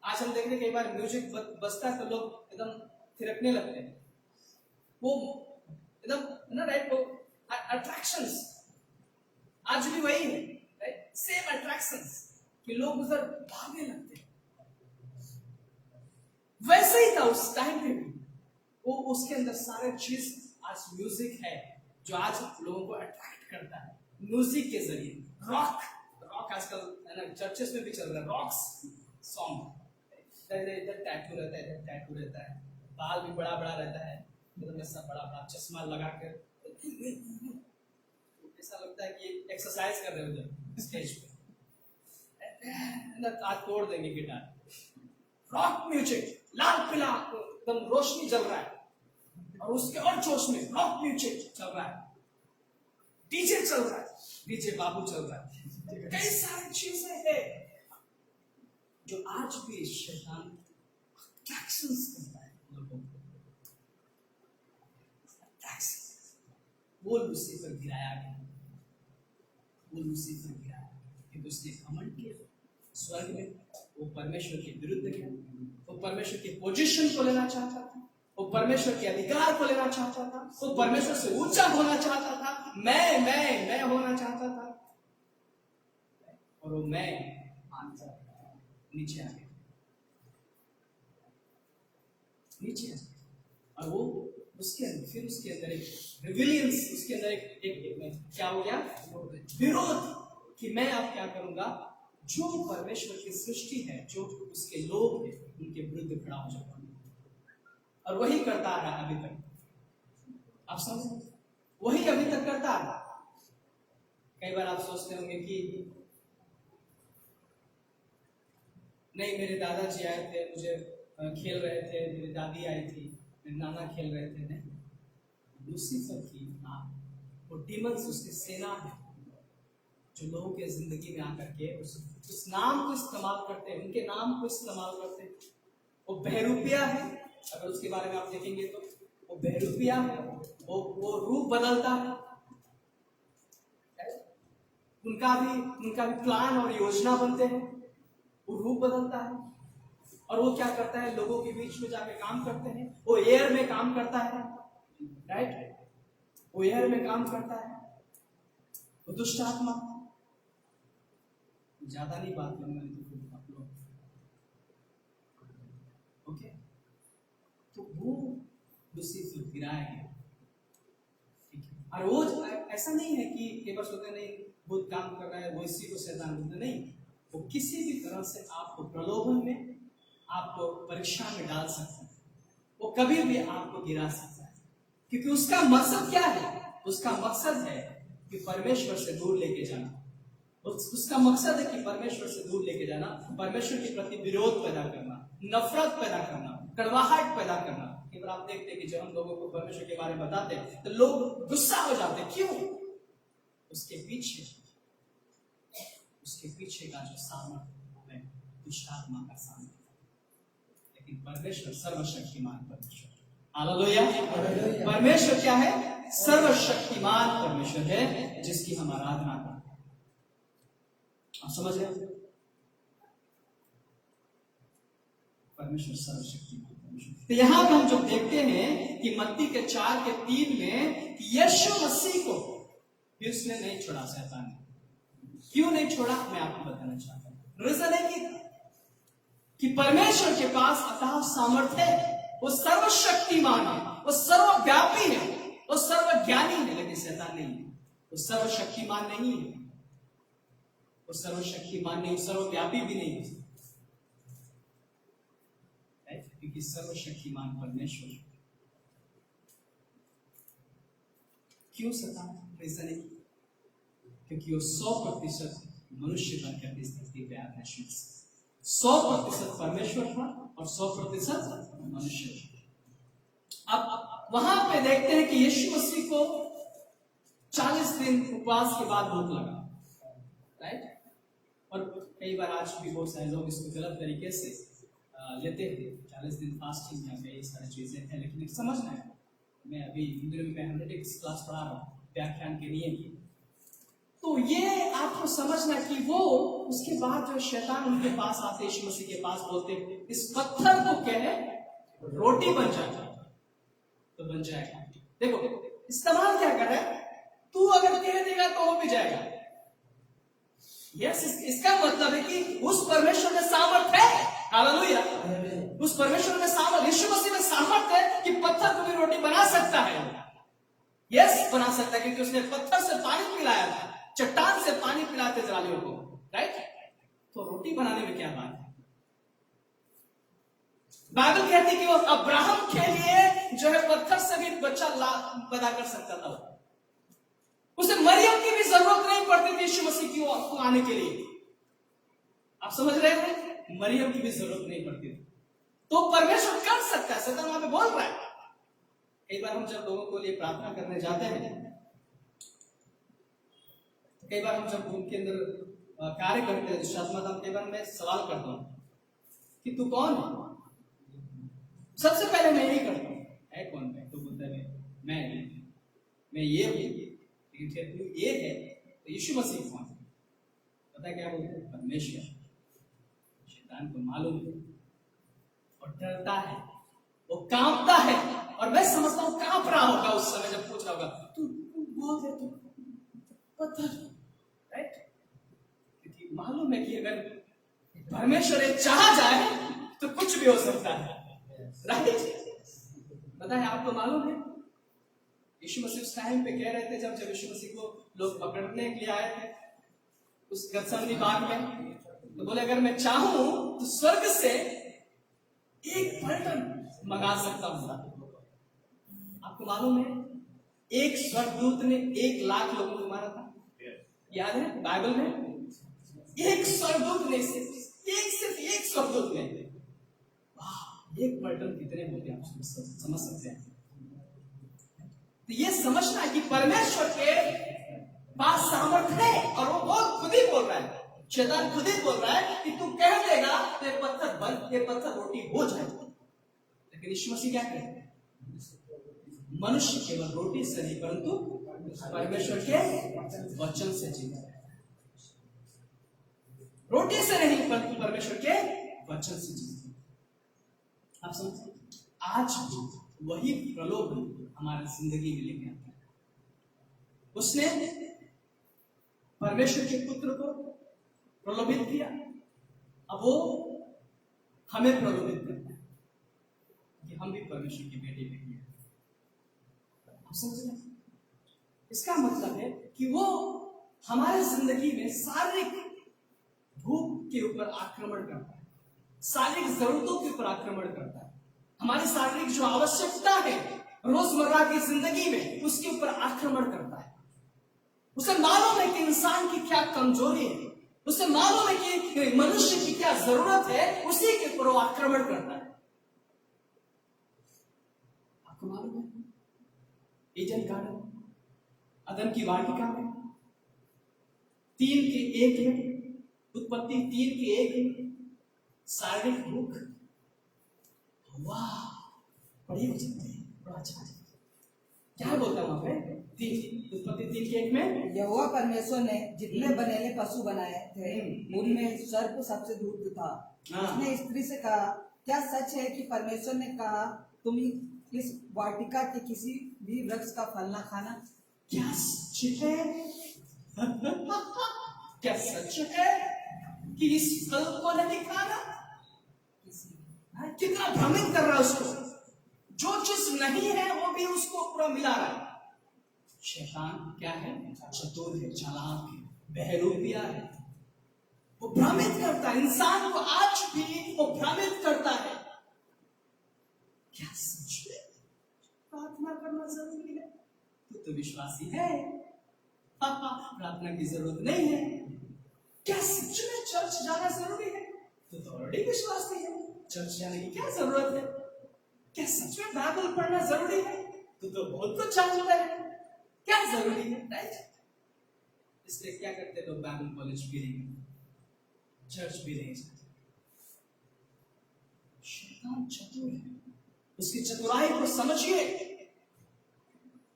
आज हम देखते हैं कई बार म्यूजिक बजता है तो लोग एकदम थिरकने लगते हैं, वो एकदम ना, राइट? वो अट्रैक्शंस आज भी वही है, राइट? सेम अट्रैक्शंस कि लोग उधर भागने लगते हैं। वैसे ही था उस टाइम पे भी, वो उसके अंदर सारे चीज आज म्यूजिक है जो आज लोगों को अट्रैक्ट करता है म्यूजिक के जरिए। रॉक आजकल है ना, चर्चेस में भी चल रहा है रॉक्स सॉन्ग। इधर टैटू रहता है, इधर टैटू रहता है, बाल भी बड़ा बड़ा रहता है, इधर सब बड़ा बड़ा चश्मा लगा कर ऐसा लगता है कि एक्सरसाइज कर रहे हो उधर स्टेज पे, हाथ तोड़ देंगे गिटार। रॉक म्यूजिक, लाल पीला एकदम रोशनी जल रहा है, और उसके और जोश में रॉक म्यूजिक चल रहा है, डीजे चल रहा है, डीजे बाबू चल रहा है, कई सारी चीजें हैं जो आज भी शैतान अट्रैक्शंस करता है लोगों को। वो लूसीफर गिराया गया, वो लूसीफर गिराया क्योंकि उसने घमंड किया स्वर्ग में। वो परमेश्वर के विरुद्ध गया, वो परमेश्वर की पोजीशन को लेना चाहता था, वो परमेश्वर के अधिकार को लेना चाहता था, वो परमेश्वर से ऊंचा होना चाहता था, मैं होना चाहता था, और वो मैं नीचे आ गया, नीचे आ गया। और वो उसके अंदर एक रिविलियंस, उसके अंदर एक क्या हो गया? विरोध कि मैं अब क्या करूंगा, जो परमेश्वर की सृष्टि है, जो उसके लोग हैं, उनके विरुद्ध खड़ा हो जाऊंगा। और वही करता आ रहा है अभी तक। आप समझ, वही अभी तक करता आ रहा। कई बार आप सोचते होंगे कि नहीं, मेरे दादाजी आए थे, मुझे खेल रहे थे, मेरी दादी आई थी, मेरे नाना खेल रहे थे। नहीं, लूसीफर की वो डीमंस, उसकी सेना है जो लोगों के जिंदगी में आकर के उस नाम को इस्तेमाल करते हैं, उनके नाम को इस्तेमाल करते हैं। वो बहरूपिया है, अगर उसके बारे में आप देखेंगे तो वो बहरूपिया है, वो रूप बदलता है, उनका भी प्लान और योजना बनते हैं, वो रूप बदलता है। और वो क्या करता है, लोगों के बीच में जाके काम करते हैं, वो एयर में काम करता है, राइट? वो एयर में काम करता है, वो दुष्ट आत्मा। ज्यादा नहीं बात करूंगा, नहीं तो फिर आप लोग ओके। तो वो लूसीफर गिराया गया, ठीक है? और वो ऐसा नहीं है कि केवल सोचते नहीं वो काम कर रहा है, वो इसी को शैतान बोलते नहीं। वो किसी भी तरह से आपको प्रलोभन में, आपको परीक्षा में डाल सकता है, वो कभी भी आपको गिरा सकता है, क्योंकि उसका मकसद क्या है? उसका मकसद है कि परमेश्वर से दूर लेके जाना। उसका मकसद है कि परमेश्वर से दूर लेके जाना, परमेश्वर के प्रति विरोध पैदा करना, नफरत पैदा करना, कड़वाहट पैदा करना। केवल आप देखते हैं कि जब हम लोगों को परमेश्वर के बारे में बताते हैं तो लोग गुस्सा हो जाते हैं। क्यों? उसके पीछे का जो सामर्थ्य है दुष्ट आत्मा का सामर्थ्य। लेकिन परमेश्वर सर्वशक्तिमान परमेश्वर, हालेलुया। परमेश्वर क्या है? सर्वशक्तिमान परमेश्वर है, जिसकी हम आराधना करते हैं। आप समझ रहे हो? परमेश्वर सर्वशक्तिमान परमेश्वर। तो यहां पर हम जो देखते हैं कि मत्ती के 4:3 में यीशु मसीह को भी उसने नहीं छोड़ा शैतान ने। क्यों नहीं छोड़ा, मैं आपको बताना चाहता हूं। रीजन है कि परमेश्वर के पास अथाह सामर्थ्य है, वो सर्वशक्तिमान है, वो सर्वव्यापी है, वो सर्वज्ञानी है, लेकिन शैतान नहीं है। वो सर्वशक्तिमान नहीं है, वो वो सर्वशक्तिमान नहीं, सर्वव्यापी भी नहीं हो सकता, क्योंकि सर्वशक्तिमान परमेश्वर। क्यों सताना? रीजन है क्योंकि वो 100% मनुष्य बनकर इस धरती पे आया है। 100% परमेश्वर था और 100% मनुष्य था। अब वहां पे देखते हैं कि यीशु मसीह को 40 दिन उपवास के बाद भूख लगा, राइट? और कई बार आज भी बहुत सारे लोग इसको गलत तरीके से लेते हैं। 40 दिन फास्टिंग या ये सारी चीजें हैं, लेकिन समझना है, मैं अभी हिंदी में हेर्मेनेटिक्स क्लास पढ़ा रहा हूँ, व्याख्यान के नियम की। तो ये आपको समझना कि वो उसके बाद जो शैतान उनके पास आते, यीशु मसीह के पास बोलते, इस पत्थर को क्या है, रोटी बन जाएगा, तो बन जाएगा। देखो इस्तेमाल क्या कर रहा है, तू अगर कह देगा तो हो भी जाएगा। यस, इसका मतलब है कि उस परमेश्वर में सामर्थ है। हालेलुया। उस परमेश्वर में सामर्थ, यीशु मसीह में सामर्थ है कि पत्थर को भी रोटी बना सकता है। यस, बना सकता है, क्योंकि उसने पत्थर से पानी पिलाया था, चट्टान से पानी पिलाते इस्राएलियों को, राइट? तो रोटी बनाने में क्या बात है? बाइबल कहती है कि वो अब्राहम के लिए जो है पत्थर से भी बच्चा पैदा कर सकता था। उसे मरियम की भी जरूरत नहीं पड़ती थी यीशु मसीह की को आने के लिए। आप समझ रहे हैं? मरियम की भी जरूरत नहीं पड़ती थी। तो परमेश्वर कर सकता है, शैतान वहां पे बोल रहा है। कई बार हम जब लोगों के लिए प्रार्थना करने जाते हैं, कई बार हम जब उनके अंदर कार्य करते हैं, कई बार मैं सवाल करता हूं कि तू कौन है? सबसे पहले मैं यही करता हूं, है कौन है? तो बोलता है मैं ये हूं। लेकिन तू ये है तो यीशु मसीह कौन है? पता क्या बोलते हैं? परमेश्वर। शैतान को मालूम है और डरता है, वो कांपता है। और मैं समझता हूं कांप रहा होगा उस समय जब पूछ रहा होगा, तू बोल दे, तू पत्थर, राइट? क्योंकि मालूम है कि अगर परमेश्वर एक चाह जाए तो कुछ भी हो सकता है, राइट? पता है, आपको मालूम है यीशु मसीह उस टाइम पे कह रहे थे, जब यीशु मसीह को लोग पकड़ने के लिए आए थे उस गत्सेमनी बाग में, तो बोले अगर मैं चाहूं तो स्वर्ग से एक पलटन मंगा सकता हूं। आपको मालूम है एक स्वर्गदूत ने 1 लाख लोगों को मारा था, याद है बाइबल में? एक स्वर्गदूत ने, सिर्फ एक स्वर्गदूत ने। एक पलटन कितने होते हैं आप समझ सकते हैं? तो ये समझना है कि परमेश्वर के पास सामर्थ है, और वो खुद ही बोल रहा है, शैतान खुद ही बोल रहा है कि तू कह देगा तो ये पत्थर बन, ये पत्थर रोटी हो जाएगा। लेकिन यीशु मसीह क्या कहते हैं? मनुष्य केवल रोटी से नहीं परंतु परमेश्वर के वचन से जीता है। रोटी से नहीं परंतु परमेश्वर के वचन से जीता है। आप समझते? आज वही प्रलोभन हमारी जिंदगी में लेके आता है। उसने परमेश्वर के पुत्र को प्रलोभित किया, अब वो हमें प्रलोभित करता है कि हम भी परमेश्वर के बेटे बेटी हैं। आप समझ रहे हैं? इसका मतलब है कि वो हमारे जिंदगी में शारीरिक भूख के ऊपर आक्रमण करता है, शारीरिक जरूरतों के ऊपर आक्रमण करता है, हमारी शारीरिक जो आवश्यकता है रोजमर्रा की जिंदगी में उसके ऊपर आक्रमण करता है। उसे मालूम है कि इंसान की क्या कमजोरी है, उसे मालूम है कि मनुष्य की क्या जरूरत है, उसी के ऊपर वो आक्रमण करता है। आपको मालूम है ईडन गार्डन, अदन की वाटिका में 3 के 1 में, उत्पत्ति 3 के 1 में शारीरिक भूख, वाह बड़ी हो सकती है, बड़ा अच्छा। क्या बोलता वहां पे? उत्पत्ति 3 के 1 में यहोवा परमेश्वर ने जितने बनेले पशु बनाए थे उनमें सर्प सबसे दूर था। उसने स्त्री से कहा, क्या सच है कि परमेश्वर ने कहा तुम इस वाटिका के किसी भी वृक्ष का फल न खाना? क्या सच है? क्या सच है कि इस फल को नहीं खाना? कितना भ्रमित कर रहा है उसको, जो चीज नहीं है वो भी उसको पूरा मिला रहा है। शैतान क्या है? चतुर है, चालाक है, बहरूपिया है, वो भ्रमित करता है, इंसान को आज भी वो भ्रमित करता है। क्या सच में प्रार्थना करना जरूरी है? तू तो विश्वासी है, प्रार्थना की जरूरत नहीं है। क्या सच में चर्च जाना जरूरी है? तू तो ऑलरेडी विश्वासी है, चर्च जाने की क्या जरूरत है? क्या सच में बाइबल पढ़ना जरूरी है? तू तो बहुत कुछ जानता है, क्या जरूरी है? राइट? इसलिए क्या करते लोग, बाइबल कॉलेज भी नहीं करते, चर्च भी नहीं जाते। शैतान चतुर है, उसकी चतुराई को समझिए।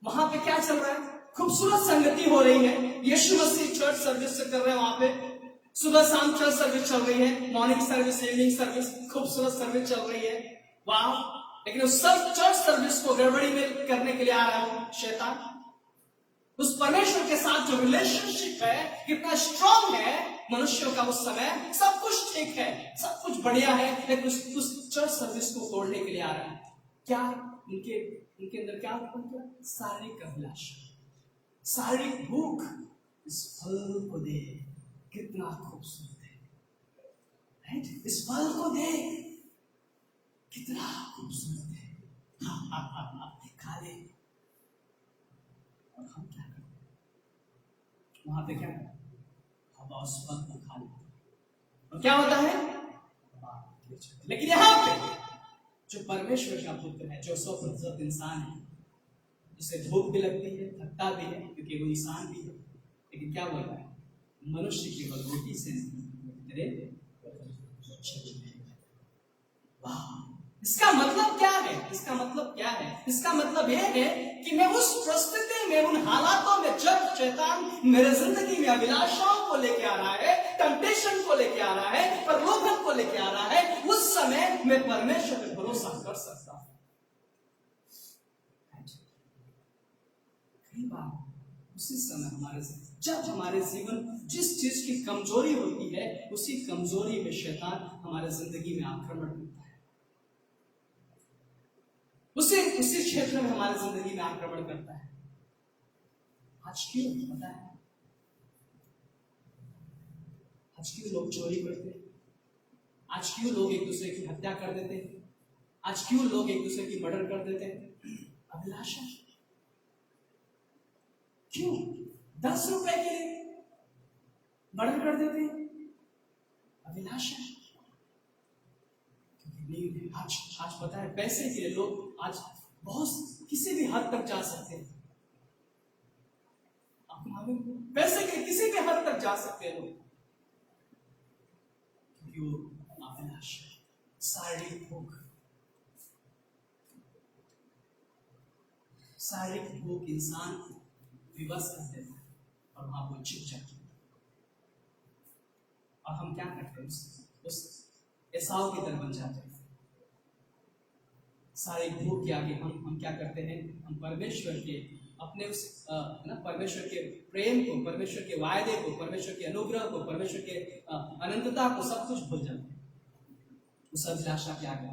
वहां पे क्या चल रहा है? खूबसूरत संगति हो रही है, यीशु मसीह चर्च सर्विस कर रहे हैं वहां पे, सुबह शाम चर्च सर्विस चल रही है, मॉर्निंग सर्विस, इवनिंग सर्विस, खूबसूरत सर्विस चल रही है, वाह। लेकिन उस सब चर्च सर्विस को गड़बड़ी में करने के लिए आ रहा है शैतान। उस परमेश्वर के साथ जो रिलेशनशिप है कितना स्ट्रांग है मनुष्यों का, उस समय सब कुछ ठीक है, सब कुछ बढ़िया है, लेकिन उस चर्च सर्विस को तोड़ने के लिए आ रहा है। क्या उनके अंदर क्या उत्पन्न किया? शारीरिक अभिलाषा, शारीरिक भूख। इस फल को दे, कितना खूबसूरत है, राइट? इस फल को दे, कितना खूबसूरत है, खा ले। और हम क्या करते हैं वहां पे? क्या करते? हम उस फल को खा लेते हैं और क्या होता है? लेकिन यहां पे जो परमेश्वर का पुत्र है, जो 100% इंसान है, उसे भूख भी लगती है, थकता भी है, क्योंकि वो इंसान भी है, लेकिन क्या बोल रहा है? मनुष्य केवल रोटी से नहीं, वाह। इसका मतलब क्या है? इसका मतलब क्या है? इसका मतलब यह है कि मैं उस परिस्थिति में, उन हालातों में, जब शैतान मेरे जिंदगी में अभिलाषाओं को लेके आ रहा है, टेम्पटेशन को लेके आ रहा है, प्रलोभन को लेके आ रहा है, उस समय मैं परमेश्वर पे भरोसा कर सकता हूं। कई बार उसी समय जब हमारे जीवन जिस चीज की कमजोरी होती है, उसी कमजोरी में शैतान हमारे जिंदगी में आक्रमण करता है, उसी क्षेत्र में हमारे जिंदगी में आक्रमण करता है। आज क्यों पता है? आज क्यों लोग चोरी करते हैं? आज क्यों लोग एक दूसरे की हत्या कर देते हैं? आज क्यों लोग एक दूसरे की मर्डर कर देते हैं? अभिलाषा। क्यों? 10 रुपए के लिए मर्डर कर देते हैं? अभिलाषा। आज पता है, पैसे के लिए लोग आज बहुत किसी भी हद तक जा सकते हैं। आपको मालूम, पैसे के किसी भी हद तक जा सकते हैं लोग, क्योंकि वो अभिलाषा, शारीरिक भूख, शारीरिक भूख इंसान को विवश कर देता है और वहां वो छिप जाता है। और हम क्या करते हैं? उस एसाव की तरह बन जाते हैं। सारे भूख के आगे हम क्या करते हैं? हम परमेश्वर के अपने उस परमेश्वर के प्रेम को, परमेश्वर के वायदे को, परमेश्वर के अनुग्रह को, परमेश्वर के अनंतता को, सब कुछ भूल जाते हैं उस अभिलाषा के आगे।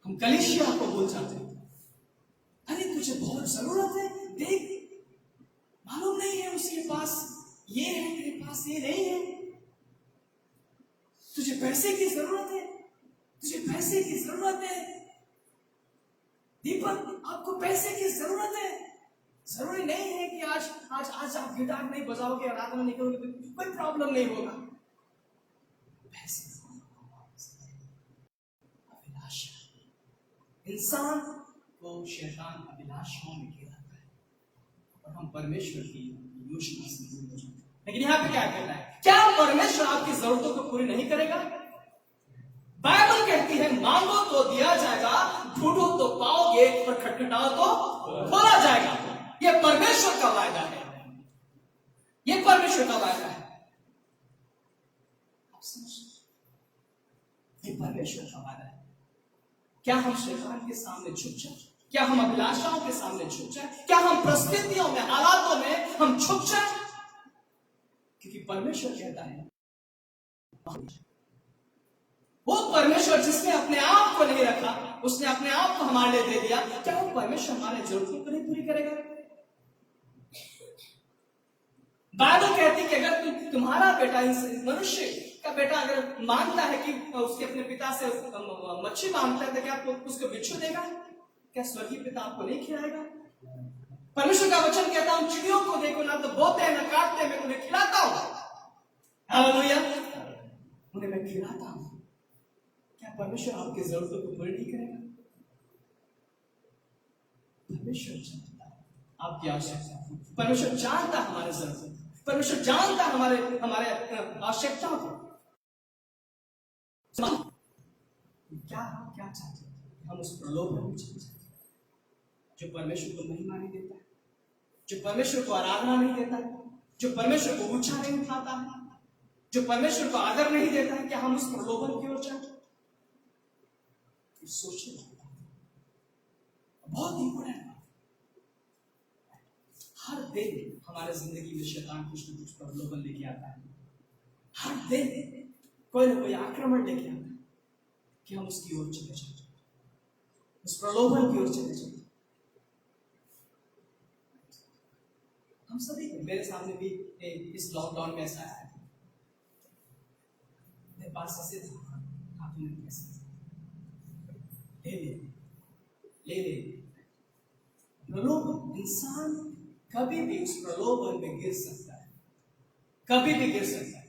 हम कलीसिया को भूल जाते हैं। अरे तुझे बहुत जरूरत है, देख, मालूम नहीं है उसके पास ये है, तेरे पास ये नहीं है। तुझे पैसे की जरूरत है, तुझे पैसे की जरूरत है दीपक, आपको पैसे की जरूरत है। जरूरी नहीं है कि आज आप गिटार नहीं बजाओगे और रात में निकलोगे तो कोई प्रॉब्लम नहीं होगा। पैसे, अभिलाषा, इंसान को शैतान अभिलाषाओं में गिराता है और हम परमेश्वर की योजना से दूर हो जाते हैं। लेकिन यहाँ पे क्या कहता है? क्या परमेश्वर आपकी जरूरतों को पूरी नहीं करेगा? बाइबल कहती है, मांगो तो दिया जाएगा, ढूंढो तो पाओगे और खटखटाओ तो खोला जाएगा। यह परमेश्वर का वायदा है, यह परमेश्वर का वायदा है। यह परमेश्वर का वायदा है। क्या हम शैतान के सामने झुक जाए? क्या हम अभिलाषाओं के सामने झुक जाए? क्या हम परिस्थितियों में, हालातों में हम झुक जाए? क्योंकि परमेश्वर कहता है, वो परमेश्वर जिसने अपने आप को नहीं रखा, उसने अपने आप को हमारे लिए दे दिया, क्या वो परमेश्वर हमारे जरूरतों को नहीं पूरी करेगा? बाइबल कहती है कि अगर तुम्हारा बेटा, मनुष्य का बेटा अगर मांगता है कि उसके अपने पिता से मच्छी मांगता है तो क्या उसको बिच्छू देगा? क्या स्वर्गीय पिता आपको नहीं खिलाएगा? परमेश्वर का वचन कहता हूं, चिड़ियों को देखो, ना तो बोते हैं ना काटते, मैं उन्हें खिलाता हूं। हालेलुया, उन्हें मैं खिलाता हूं। क्या परमेश्वर आपकी जरूरतों को पूरी नहीं करेगा? परमेश्वर जानता है आपकी आवश्यकता, परमेश्वर जानता है हमारे जरूरत, परमेश्वर जानता है हमारे आवश्यकताओं को। क्या चाहते हैं? हम उस प्रलोभन में चले जाते हैं जो परमेश्वर को महिमा नहीं देता, जो परमेश्वर को आराधना नहीं देता, जो परमेश्वर को ऊंचा नहीं उठाता है, जो परमेश्वर को आदर नहीं देता है। क्या हम उस प्रलोभन की ओर जाते? सोचिए, बहुत इंपॉर्टेंट बात। हर दिन हमारे जिंदगी में शैतान कुछ न कुछ प्रलोभन लेके आता है। हर दिन कोई ना कोई आक्रमण लेके आता है कि हम उसकी ओर चले जाते, उस प्रलोभन की ओर चले जाते। हम सभी, मेरे सामने भी इस लॉकडाउन में ऐसा आया था। मेरे पास ऐसे था, हाथों में पैसे ले प्रलोभन, इंसान कभी भी उस प्रलोभन में गिर सकता है, कभी भी गिर सकता है।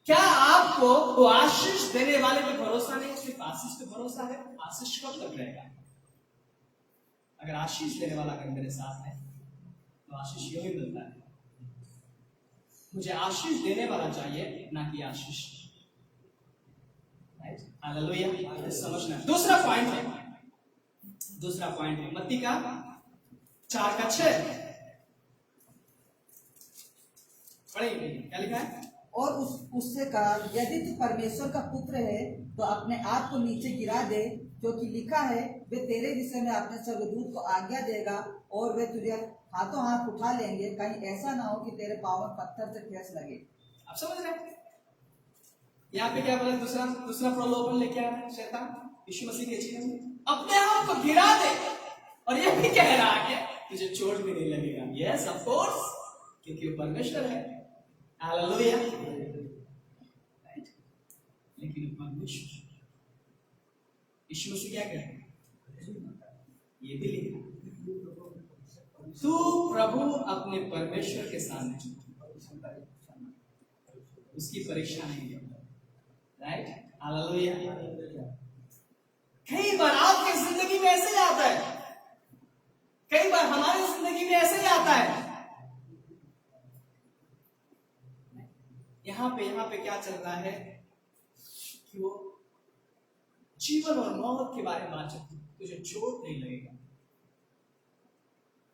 क्या आपको वो आशीष देने वाले पे भरोसा नहीं, सिर्फ आशीष पे भरोसा है? आशीष कब तक रहेगा? अगर आशीष देने वाला अगर मेरे साथ है तो आशीष यही मिलता है। मुझे आशीष देने वाला चाहिए, ना कि आशीष। हालेलुया, समझना। दूसरा पॉइंट है मत्ती का 4:6 पढ़ेंगे, क्या लिखा है? और उससे कहा, यदि तू परमेश्वर का पुत्र है तो अपने आप को नीचे गिरा दे, क्योंकि लिखा है, वे तेरे विषय में अपने स्वर्गदूत को आज्ञा देगा और वे तुझे हाथों हाथ उठा लेंगे, कहीं ऐसा ना हो कि तेरे पाँव में पत्थर से ठेस लगे। आप समझ रहे हैं? यहाँ पे क्या बोला? दूसरा प्रलोभन लेके आ रहा है शैतान यीशु मसीह के जीवन में, अपने आप को गिरा दे, और ये भी कह रहा है तुझे चोट भी नहीं लगेगा। यस, ऑफ कोर्स, क्योंकि वो परमेश्वर है। हालेलुया। राइट, लेकिन परमेश्वर यीशु मसीह क्या कह रहे हैं? ये भी लिखा, तू प्रभु अपने परमेश्वर के सामने उसकी परीक्षा नहीं लेता। Right, hallelujah. कई बार आपकी जिंदगी में ऐसे आता है, कई बार हमारी जिंदगी में ऐसे ही आता है। यहाँ पे क्या चल रहा है कि वो जीवन और मौत के बारे में बातचीत, तुझे चोट नहीं लगेगा।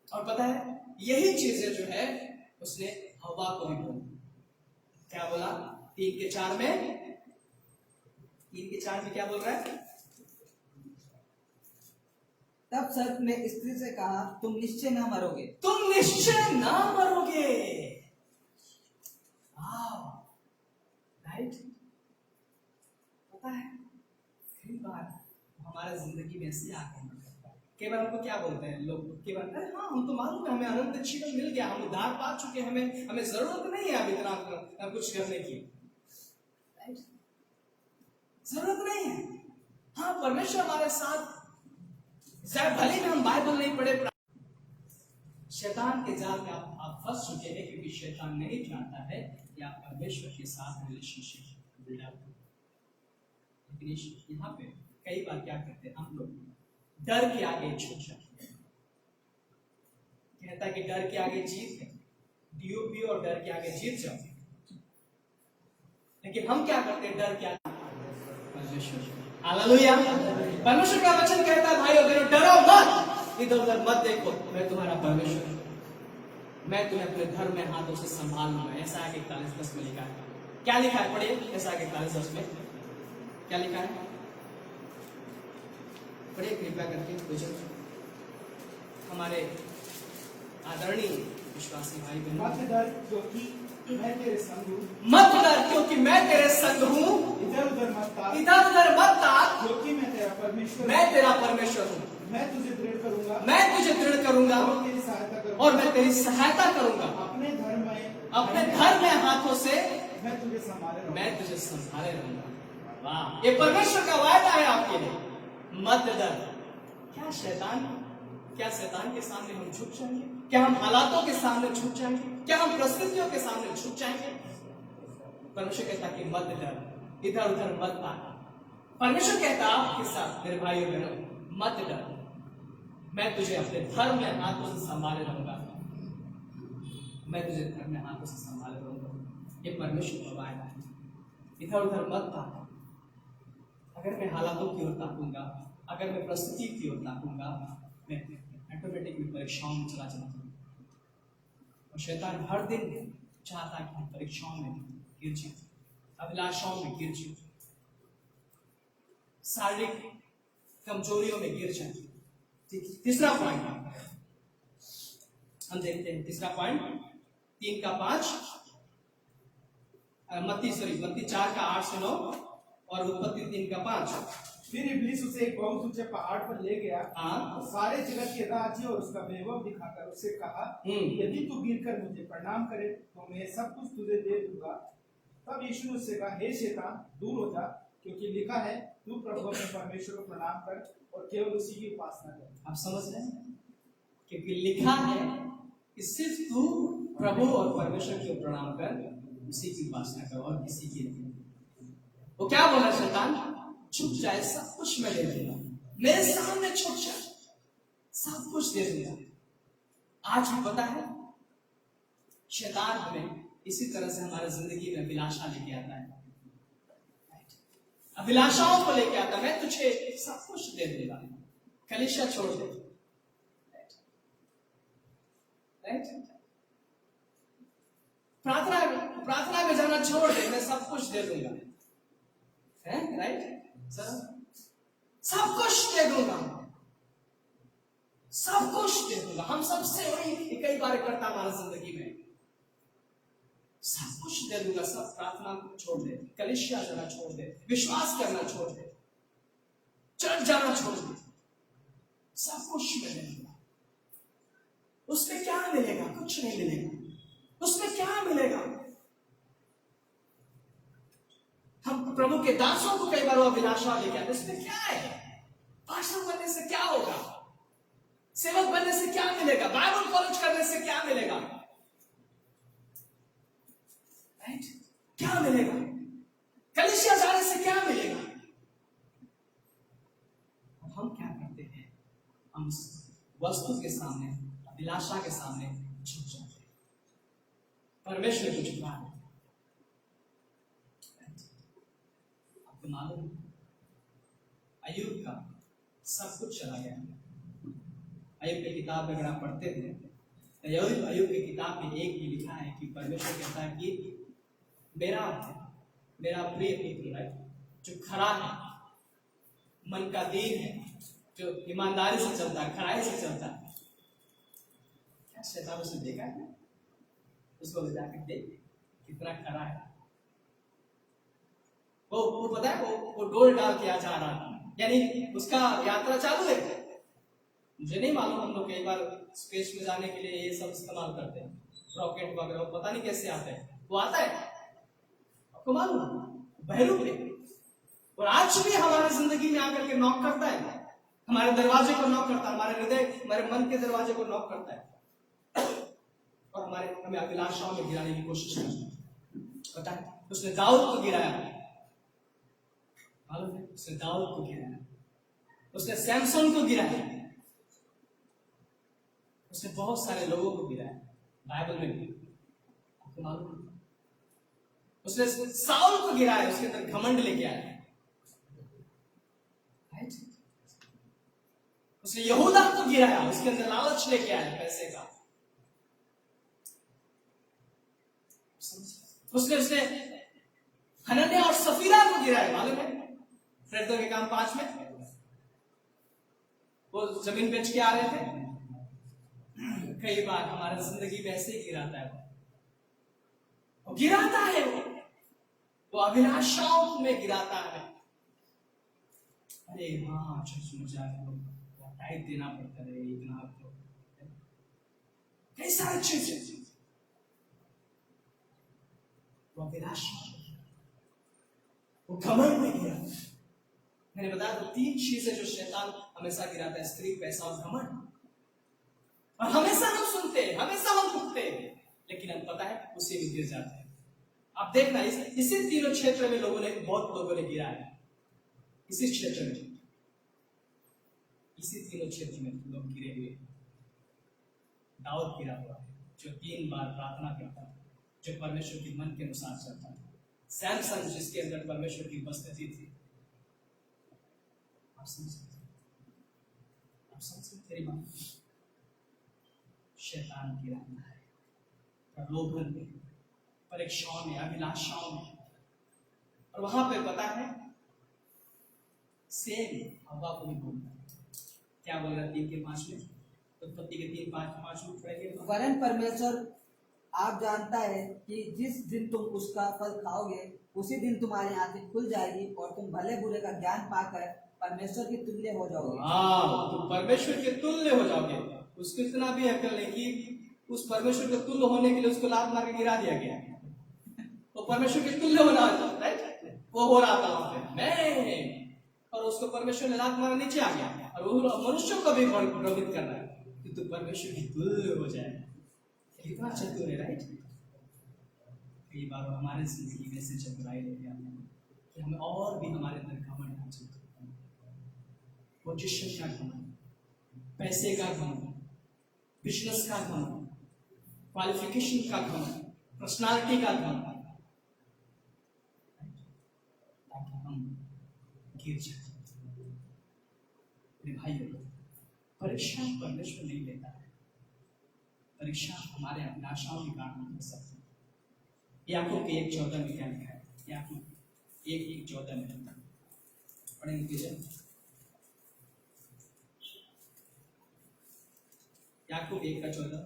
और पता है, यही चीजें जो है उसने हवा को भी बोला। क्या बोला? 3:4 में क्या बोल रहा है? तब सर्प ने स्त्री से कहा, तुम निश्चय न मरोगे। तुम निश्चय ना मरोगे। राइट, पता है कई बार हमारे जिंदगी में ऐसे आके कई बार हमको क्या बोलते हैं लोग, कई बार अरे हाँ, हम तो मालूम है, हमें अनंत जीवन मिल गया, हम उद्धार पा चुके, हमें जरूरत नहीं है अब इतना कुछ करने की। राइट, जरूरत नहीं है। हाँ, परमेश्वर हमारे साथ, भले में हम बाइबल नहीं पढ़े, शैतान के जाल में आप फंस चुके हैं, क्योंकि शैतान नहीं जानता है कि आप परमेश्वर के साथ रिलेशनशिप बिल्ड अप। लेकिन यहाँ पे कई बार क्या करते हैं हम लोग, डर के आगे झुक जाते हैं। कहता है कि डर के आगे जीत है, डीओपी और डर के आगे जीत जाओ। लेकिन हम क्या करते हैं? डर के आगे परमेश्वर। हालेलुया। परमेश्वर का वचन कहता है, भाई अगर डरो मत, इधर उधर मत देखो, मैं तुम्हारा परमेश्वर हूं, मैं तुम्हें अपने धर्म में हाथों से संभाल लूंगा। ऐसा आगे 41:10 में लिखा है। क्या लिखा है? पढ़िए, ऐसा आगे 41:10 में क्या लिखा है? पढ़िए कृपया करके। वचन हमारे आदरणीय विश्वासी भाई बहन, मत डर क्योंकि मैं तेरे संग हूँ, मत डर क्योंकि मैं तेरे संग हूँ, इधर उधर मत ताक, इधर उधर मत ताक, क्योंकि मैं तेरा परमेश्वर, मैं तेरा परमेश्वर हूँ, मैं तुझे दृढ़ करूंगा, मैं तुझे दृढ़ करूंगा, और तेरी सहायता और मैं तेरी सहायता करूंगा। अपने धर्म में हाथों से मैं तुझे संभाले रहूंगा। वाह, ये परमेश्वर का वायदा है आपके लिए। मत डर। क्या शैतान के सामने हम झुक जाएंगे? क्या हम हालातों के सामने झुक जाएंगे? क्या हम परिस्थितियों के सामने झुक जाएंगे? परमेश्वर कहता कि मत डर, इधर उधर मत भाग। परमेश्वर कहता आपके साथ, मेरे भाइयों बहनों, मत डर, मैं तुझे अपने धर्म में हाथों से संभाले रहूंगा। मैं तुझे धर्म में हाथों से संभाले रहूंगा। ये परमेश्वर का वायदा है। इधर उधर मत भाग। अगर मैं हालातों की ओर ताकूंगा, अगर मैं परिस्थिति की ओर ताकूंगा, मैं ऑटोमेटिक में परीक्षाओं में चला जाऊंगा। और शैतान हर दिन चाहता है कि हम परीक्षाओं में गिर जाए, अभिलाषाओं में गिर जाए, शारीरिक कमजोरियों में गिर जाए। तीसरा पॉइंट हम देखते हैं। तीसरा पॉइंट 3:5, मत्ती 4:8 से 9 और उत्पत्ति 3:5। फिर इब्लीस उसे एक बहुत ऊंचे पहाड़ पर ले गया और सारे जगत के राज्य और उसका वैभव दिखाकर उससे कहा, यदि तू गिरकर मुझे प्रणाम करे तो मैं सब कुछ तुझे दे दूंगा। तब यीशु ने उससे कहा, हे शैतान, दूर हो जा, क्योंकि लिखा है, तू प्रभु अपने परमेश्वर को प्रणाम कर और केवल उसी की उपासना कर। आप समझ रहे हैं? क्योंकि लिखा है कि सिर्फ तू प्रभु और परमेश्वर को प्रणाम कर, उसी की उपासना कर और किसी की नहीं। वो क्या बोला शैतान? छुप जाए, सब कुछ मैं दे दूंगा। मेरे सामने छुप जाए, सब कुछ दे दूंगा। आज भी पता है, शैतान हमें इसी तरह से हमारे जिंदगी में अभिलाषा लेके आता है, अभिलाषाओं को लेके आता है। मैं तुझे सब कुछ दे दूंगा, कलीसिया छोड़ दे, प्रार्थना में जाना छोड़ दे, मैं सब कुछ दे दूंगा। राइट सर, सब कुछ दे दूंगा, सब कुछ दे दूंगा। हम सबसे वही कई बार करता हमारा जिंदगी में, सब कुछ दे दूंगा। सब प्रार्थना छोड़ दे, कलीसिया जाना छोड़ दे, विश्वास करना छोड़ दे, चर्च जाना छोड़ दे, सब कुछ मैं दे दूंगा। उसमें क्या मिलेगा? कुछ नहीं मिलेगा। उसमें क्या मिलेगा? हम प्रभु के दासों को कई बार वो अभिलाषा लेके आते, इसमें क्या है? पास्टर बनने से क्या होगा? सेवक बनने से क्या मिलेगा? बाइबल कॉलेज करने से क्या मिलेगा? राइट? क्या मिलेगा? कलीसिया जाने से क्या मिलेगा? और हम क्या करते हैं? हम वस्तु के सामने, अभिलाषा के सामने झुक जाते हैं। परमेश्वर को झुका है। आपको मालूम, अय्यूब का सब कुछ चला गया। अय्यूब की किताब में अगर आप पढ़ते थे, अय्यूब की किताब में एक भी लिखा है कि परमेश्वर कहता है कि मेरा प्रिय पुत्र है, जो खरा है, मन का दीन है, जो ईमानदारी से चलता है, खराई से चलता है। क्या शैतान उसे देखा है? उसको जाकर देख कितना खरा है। वो पता है, वो डोल डाल के आ जा रहा है, यानी उसका यात्रा चालू है। मुझे नहीं मालूम, हम लोग कई बार स्पेस में जाने के लिए ये सब इस्तेमाल करते हैं, रॉकेट वगैरह, पता नहीं कैसे आते हैं। वो आता है, आपको मालूम, बहरूप है। और आज भी हमारे जिंदगी में आकर के नॉक करता है, हमारे दरवाजे को नॉक करता है, हमारे हृदय, हमारे मन के दरवाजे को नॉक करता है और हमें अभिलाषाओं में गिराने की कोशिश करता है। पता है, उसने दाऊद को गिराया, मालूम है? उसने दाऊद को गिराया, उसने सैमसन को गिराया, उसने बहुत सारे लोगों को गिराया बाइबल में भी, आपको मालूम है? उसने साउल को गिराया, उसके अंदर घमंड लेके आया। उसने यहूदा को गिराया, उसके अंदर लालच लेके आया पैसे का। उसने हनन्याह और सफीरा को गिराया, मालूम है? प्रेरितों के काम 5 में वो जमीन बेच के आ रहे थे। कई बार हमारे जिंदगी में ऐसे ही गिराता है, वो गिराता है, वो अभिलाषाओं में गिराता है। अरे हाँ, चर्च में जाकर टाइट देना पड़ता है, इतना तो कई सारी चीजें, वो अभिलाषा, वो घमंड में गिरा। मैंने बताया तो 3 चीजें जो शैतान हमेशा गिराता है, स्त्री, पैसा और घमंड। और हमेशा हम सुनते हैं, हमेशा हम उठते हैं, लेकिन हम पता है उसी में गिर जाते हैं। आप देखना इसी तीनों क्षेत्र में बहुत लोगों ने गिरा है। इसी क्षेत्र में, इसी तीनों क्षेत्र में लोग गिरे हुए। दाऊद गिरा हुआ है, जो 3 बार प्रार्थना करता है, जो परमेश्वर के मन के अनुसार चलता है। सैमसन, जिसके अंदर परमेश्वर की उपस्थिति थी। आप समझ तेरी बात। शैतान गिराना है प्रलोभन में, परीक्षाओं में, अभिलाषाओं में। और वहां पे पता है सेम हवा को भी बोलता है। क्या बोल रहा है 3:5 में? उत्पत्ति के 3:5 में पढ़ेंगे। वरन परमेश्वर आप जानता है कि जिस दिन तुम उसका फल खाओगे उसी दिन तुम्हारी आंखें खुल जाएगी और तुम भले बुरे का ज्ञान पाकर परमेश्वर के तुल्य हो जाओगे। हाँ, तुम परमेश्वर के तुल्य हो जाओगे। उसको इतना भी अकल नहीं कि उस परमेश्वर के तुल्य होने के लिए उसको लात मार के गिरा दिया गया। वो परमेश्वर के तुल्य होना राइट, वो हो रहा था वहां पे मैं, और उसको परमेश्वर ने लात मार नीचे आ गया। और वो मनुष्यों को भी प्रभावित कर रहा है कि तू परमेश्वर की तुल्य हो जाए। कितना चतुर है राइट। कई बार हमारे जिंदगी में से चतुराई लेके आते हैं कि हमें और भी हमारे अंदर घमंड आ जाता है। पोजीशन का घमंड, पैसे का घमंड, बिजनेस का घमंड, क्वालिफिकेशन का घमंड, पर्सनालिटी का घमंड, ताकि हम गिर जाए। मेरे भाइयों, परीक्षा परमेश्वर नहीं लेता है, परीक्षा हमारे अभिलाषाओं के कारण हो सकती है। याकूब के 1:14 में क्या लिखा है? याकूब 1:14 में पढ़ेंगे कीजिए। याकूब 1:14।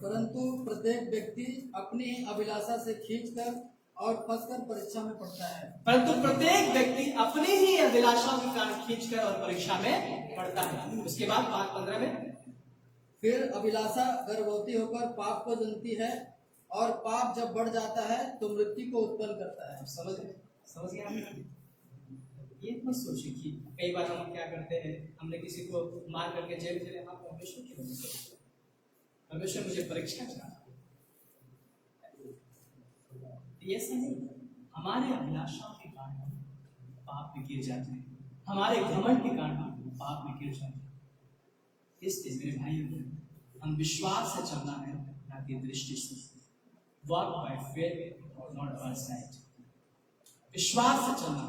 परंतु प्रत्येक व्यक्ति अपनी अभिलाषा से खींचकर और फंसकर परीक्षा में पड़ता है। परंतु प्रत्येक व्यक्ति अपनी ही अभिलाषाओं के कारण खींचकर और परीक्षा में पड़ता है। उसके बाद 5:15 में फिर अभिलाषा गर्भवती होकर पाप को जनती है और पाप जब बढ़ जाता है तो मृत्यु को उत्पन्न करता है। समझ गया आपने? ये मत सोचिए कि कई बार हम क्या करते हैं, हमने किसी को मार करके जेल चले, हाँ परमेश्वर की वजह से, परमेश्वर मुझे परीक्षा चला। ऐसा नहीं, हमारे अभिलाषाओं के कारण पाप में गिर जाते हैं, हमारे घमंड के कारण पाप में गिर जाते हैं। इसलिए मेरे भाइयों, हम विश्वास से चलना है, ना कि दृष्टि से। वॉक बाय फेथ और नॉट बाय साइट। विश्वास से चलना।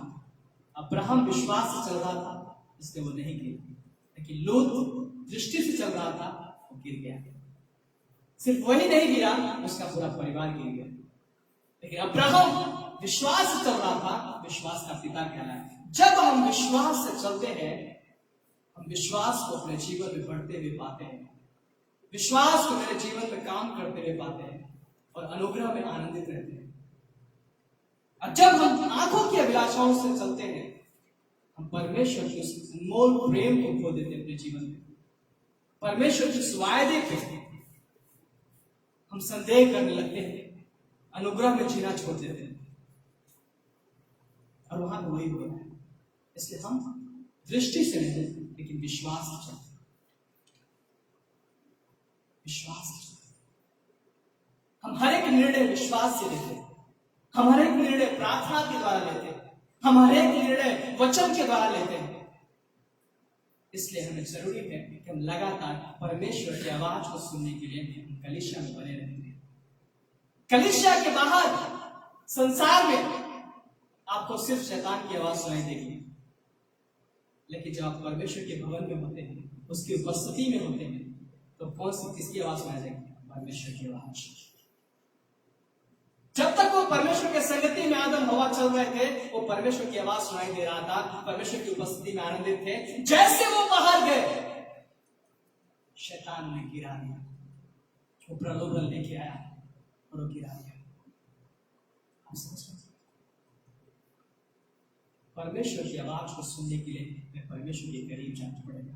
अब्राहम विश्वास से चल रहा था, इसलिए वो नहीं गिरा, लेकिन लूत दृष्टि से चल रहा था, वो गिर गया। सिर्फ वही नहीं गिरा, उसका पूरा परिवार गिर गया। लेकिन अब्राहम विश्वास से चल रहा था, विश्वास का पिता कहलाया। जब हम विश्वास से चलते हैं, हम विश्वास को अपने जीवन में बढ़ते हुए पाते हैं, विश्वास को मेरे जीवन में काम करते हुए पाते हैं और अनुग्रह में आनंदित रहते हैं। और जब हम आंखों की अभिलाषाओं से चलते हैं, हम परमेश्वर के उस अनमोल प्रेम को खो देते हैं अपने जीवन में। परमेश्वर के उस वायदे पे हम संदेह करने लगते हैं, अनुग्रह में जीना छोड़ देते हैं, और वहां तो वही हो रहा है। इसलिए हम दृष्टि से नहीं, लेकिन विश्वास से चलते हैं। विश्वास से चलते हैं। हम हर एक निर्णय विश्वास से लेते हैं, हम हर एक निर्णय प्रार्थना के द्वारा लेते हैं, हम हर एक निर्णय वचन के द्वारा लेते हैं। इसलिए हमें जरूरी है कि हम लगातार परमेश्वर की आवाज को सुनने के लिए हम कलीसिया में बने रहते हैं। कलीसिया के बाहर संसार में आपको सिर्फ शैतान की आवाज सुनाई देगी, लेकिन जब आप परमेश्वर के भवन में होते हैं, उसकी उपस्थिति में होते हैं, तो कौन सी किसकी आवाज सुनाई देगी? परमेश्वर की आवाज। जब तक वो परमेश्वर के संगति में आदम हवा चल रहे थे, वो परमेश्वर की आवाज सुनाई दे रहा था, परमेश्वर की उपस्थिति में आनंदित थे। जैसे वो बाहर गए, शैतान ने गिरा दिया, वो प्रलोभन लेके आया और वो गिरा दिया। आप समझ सकते? परमेश्वर की आवाज को सुनने के लिए मैं परमेश्वर के करीब जाना पड़ेगा।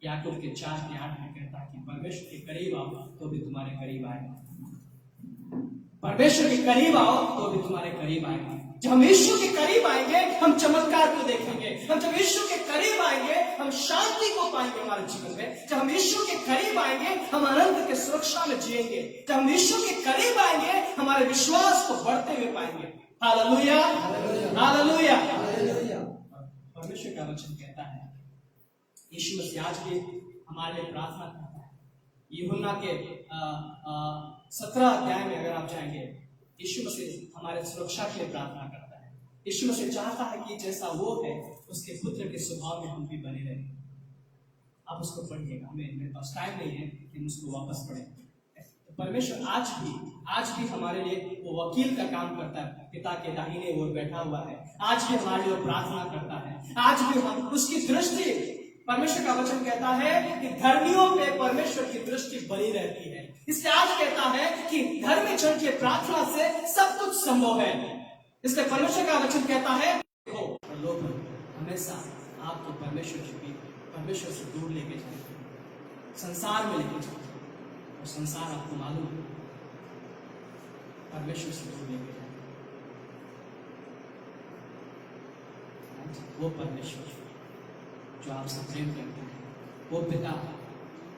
याकूब के 4:8 में कहता है कि परमेश्वर के करीब आओ तो भी तुम्हारे करीब आएगा। परमेश्वर के करीब आओ तो भी तुम्हारे करीब आएगा। जब हम यीशु के करीब आएंगे हम चमत्कार को देखेंगे। हम जब यीशु के करीब आएंगे हम शांति को पाएंगे हमारे जीवन में। जब हम यीशु के करीब आएंगे हम आनंद के सुरक्षा में जिएंगे। जब हम यीशु के करीब आएंगे हमारे विश्वास को बढ़ते हुए पाएंगे। Hallelujah, hallelujah. परमेश्वर का वचन कहता है, यीशु मसीह आज भी हमारे लिए प्रार्थना करता है। यूहन्ना के 17 अध्याय में अगर आप जाएंगे, यीशु मसीह हमारे सुरक्षा के लिए प्रार्थना करता है। यीशु मसीह चाहता है कि जैसा वो है उसके पुत्र के स्वभाव में हम भी बने रहें। आप उसको पढ़िएगा, हमें मेरे पास टाइम नहीं है कि हम उसको वापस पढ़ें। तो परमेश्वर आज भी हमारे लिए वो वकील का काम करता है, पिता के दाहिने ओर बैठा हुआ है। आज भी हमारे लिए प्रार्थना करता है। आज भी हम उसकी दृष्टि, परमेश्वर का वचन कहता है कि धर्मियों पे परमेश्वर की दृष्टि बनी रहती है। इसलिए आज कहता है कि धर्मी जन की प्रार्थना से सब कुछ संभव है। इसलिए परमेश्वर का वचन कहता है लोग हमेशा आपको परमेश्वर से दूर लेके जाएंगे, संसार में लेके जाएंगे, और संसार आपको मालूम है परमेश्वर से दूर लेके जाएंगे। वो परमेश्वर जो आपसे प्रेम करता है, वो पिता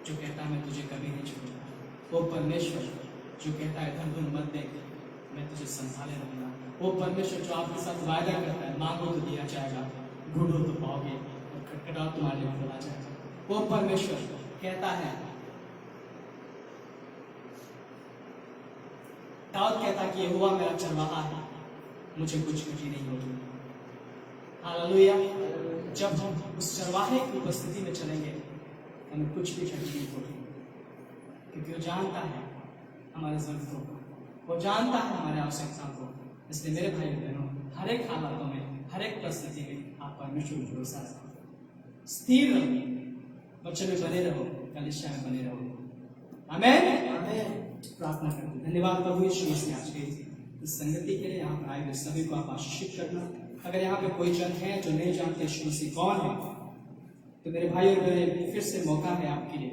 जो कहता है मैं तुझे कभी नहीं छोड़ूंगा, वो परमेश्वर जो कहता है धन धन मत देख, मैं तुझे संभाले रहूंगा, वो परमेश्वर जो आपके साथ वायदा करता है मांगो तो दिया जाएगा, ढूंढो तो पाओगे, और खटखटाओ तुम्हारे लिए खोला जाएगा। वो परमेश्वर कहता है, दाऊद कहता कि यहोवा मेरा चरवाहा है, मुझे कुछ कमी नहीं होगी। हालेलुया। जब हम उस चरवाहे की उपस्थिति में चलेंगे हमें कुछ भी कमी नहीं होगी, क्योंकि वो जानता है हमारे जरूरतों को, वो जानता है हमारे आवश्यकताओं को। इसलिए मेरे भाई बहनों, हर एक हालातों में, हर एक परिस्थिति में आप परमेश्वर को भरोसा रखो, स्थिर रहो, वचन में बने रहो, कलीसिया में बने रहो। आमीन। प्रार्थना करते हैं। धन्यवाद प्रभु यीशु मसीह आज के इस संगति के लिए, यहाँ पर आए हुए सभी को आप आशीषित करना। अगर यहाँ पे कोई जन है जो नहीं जानते यीशु मसीह कौन है, तो मेरे भाई और बहन फिर से मौका है आपके लिए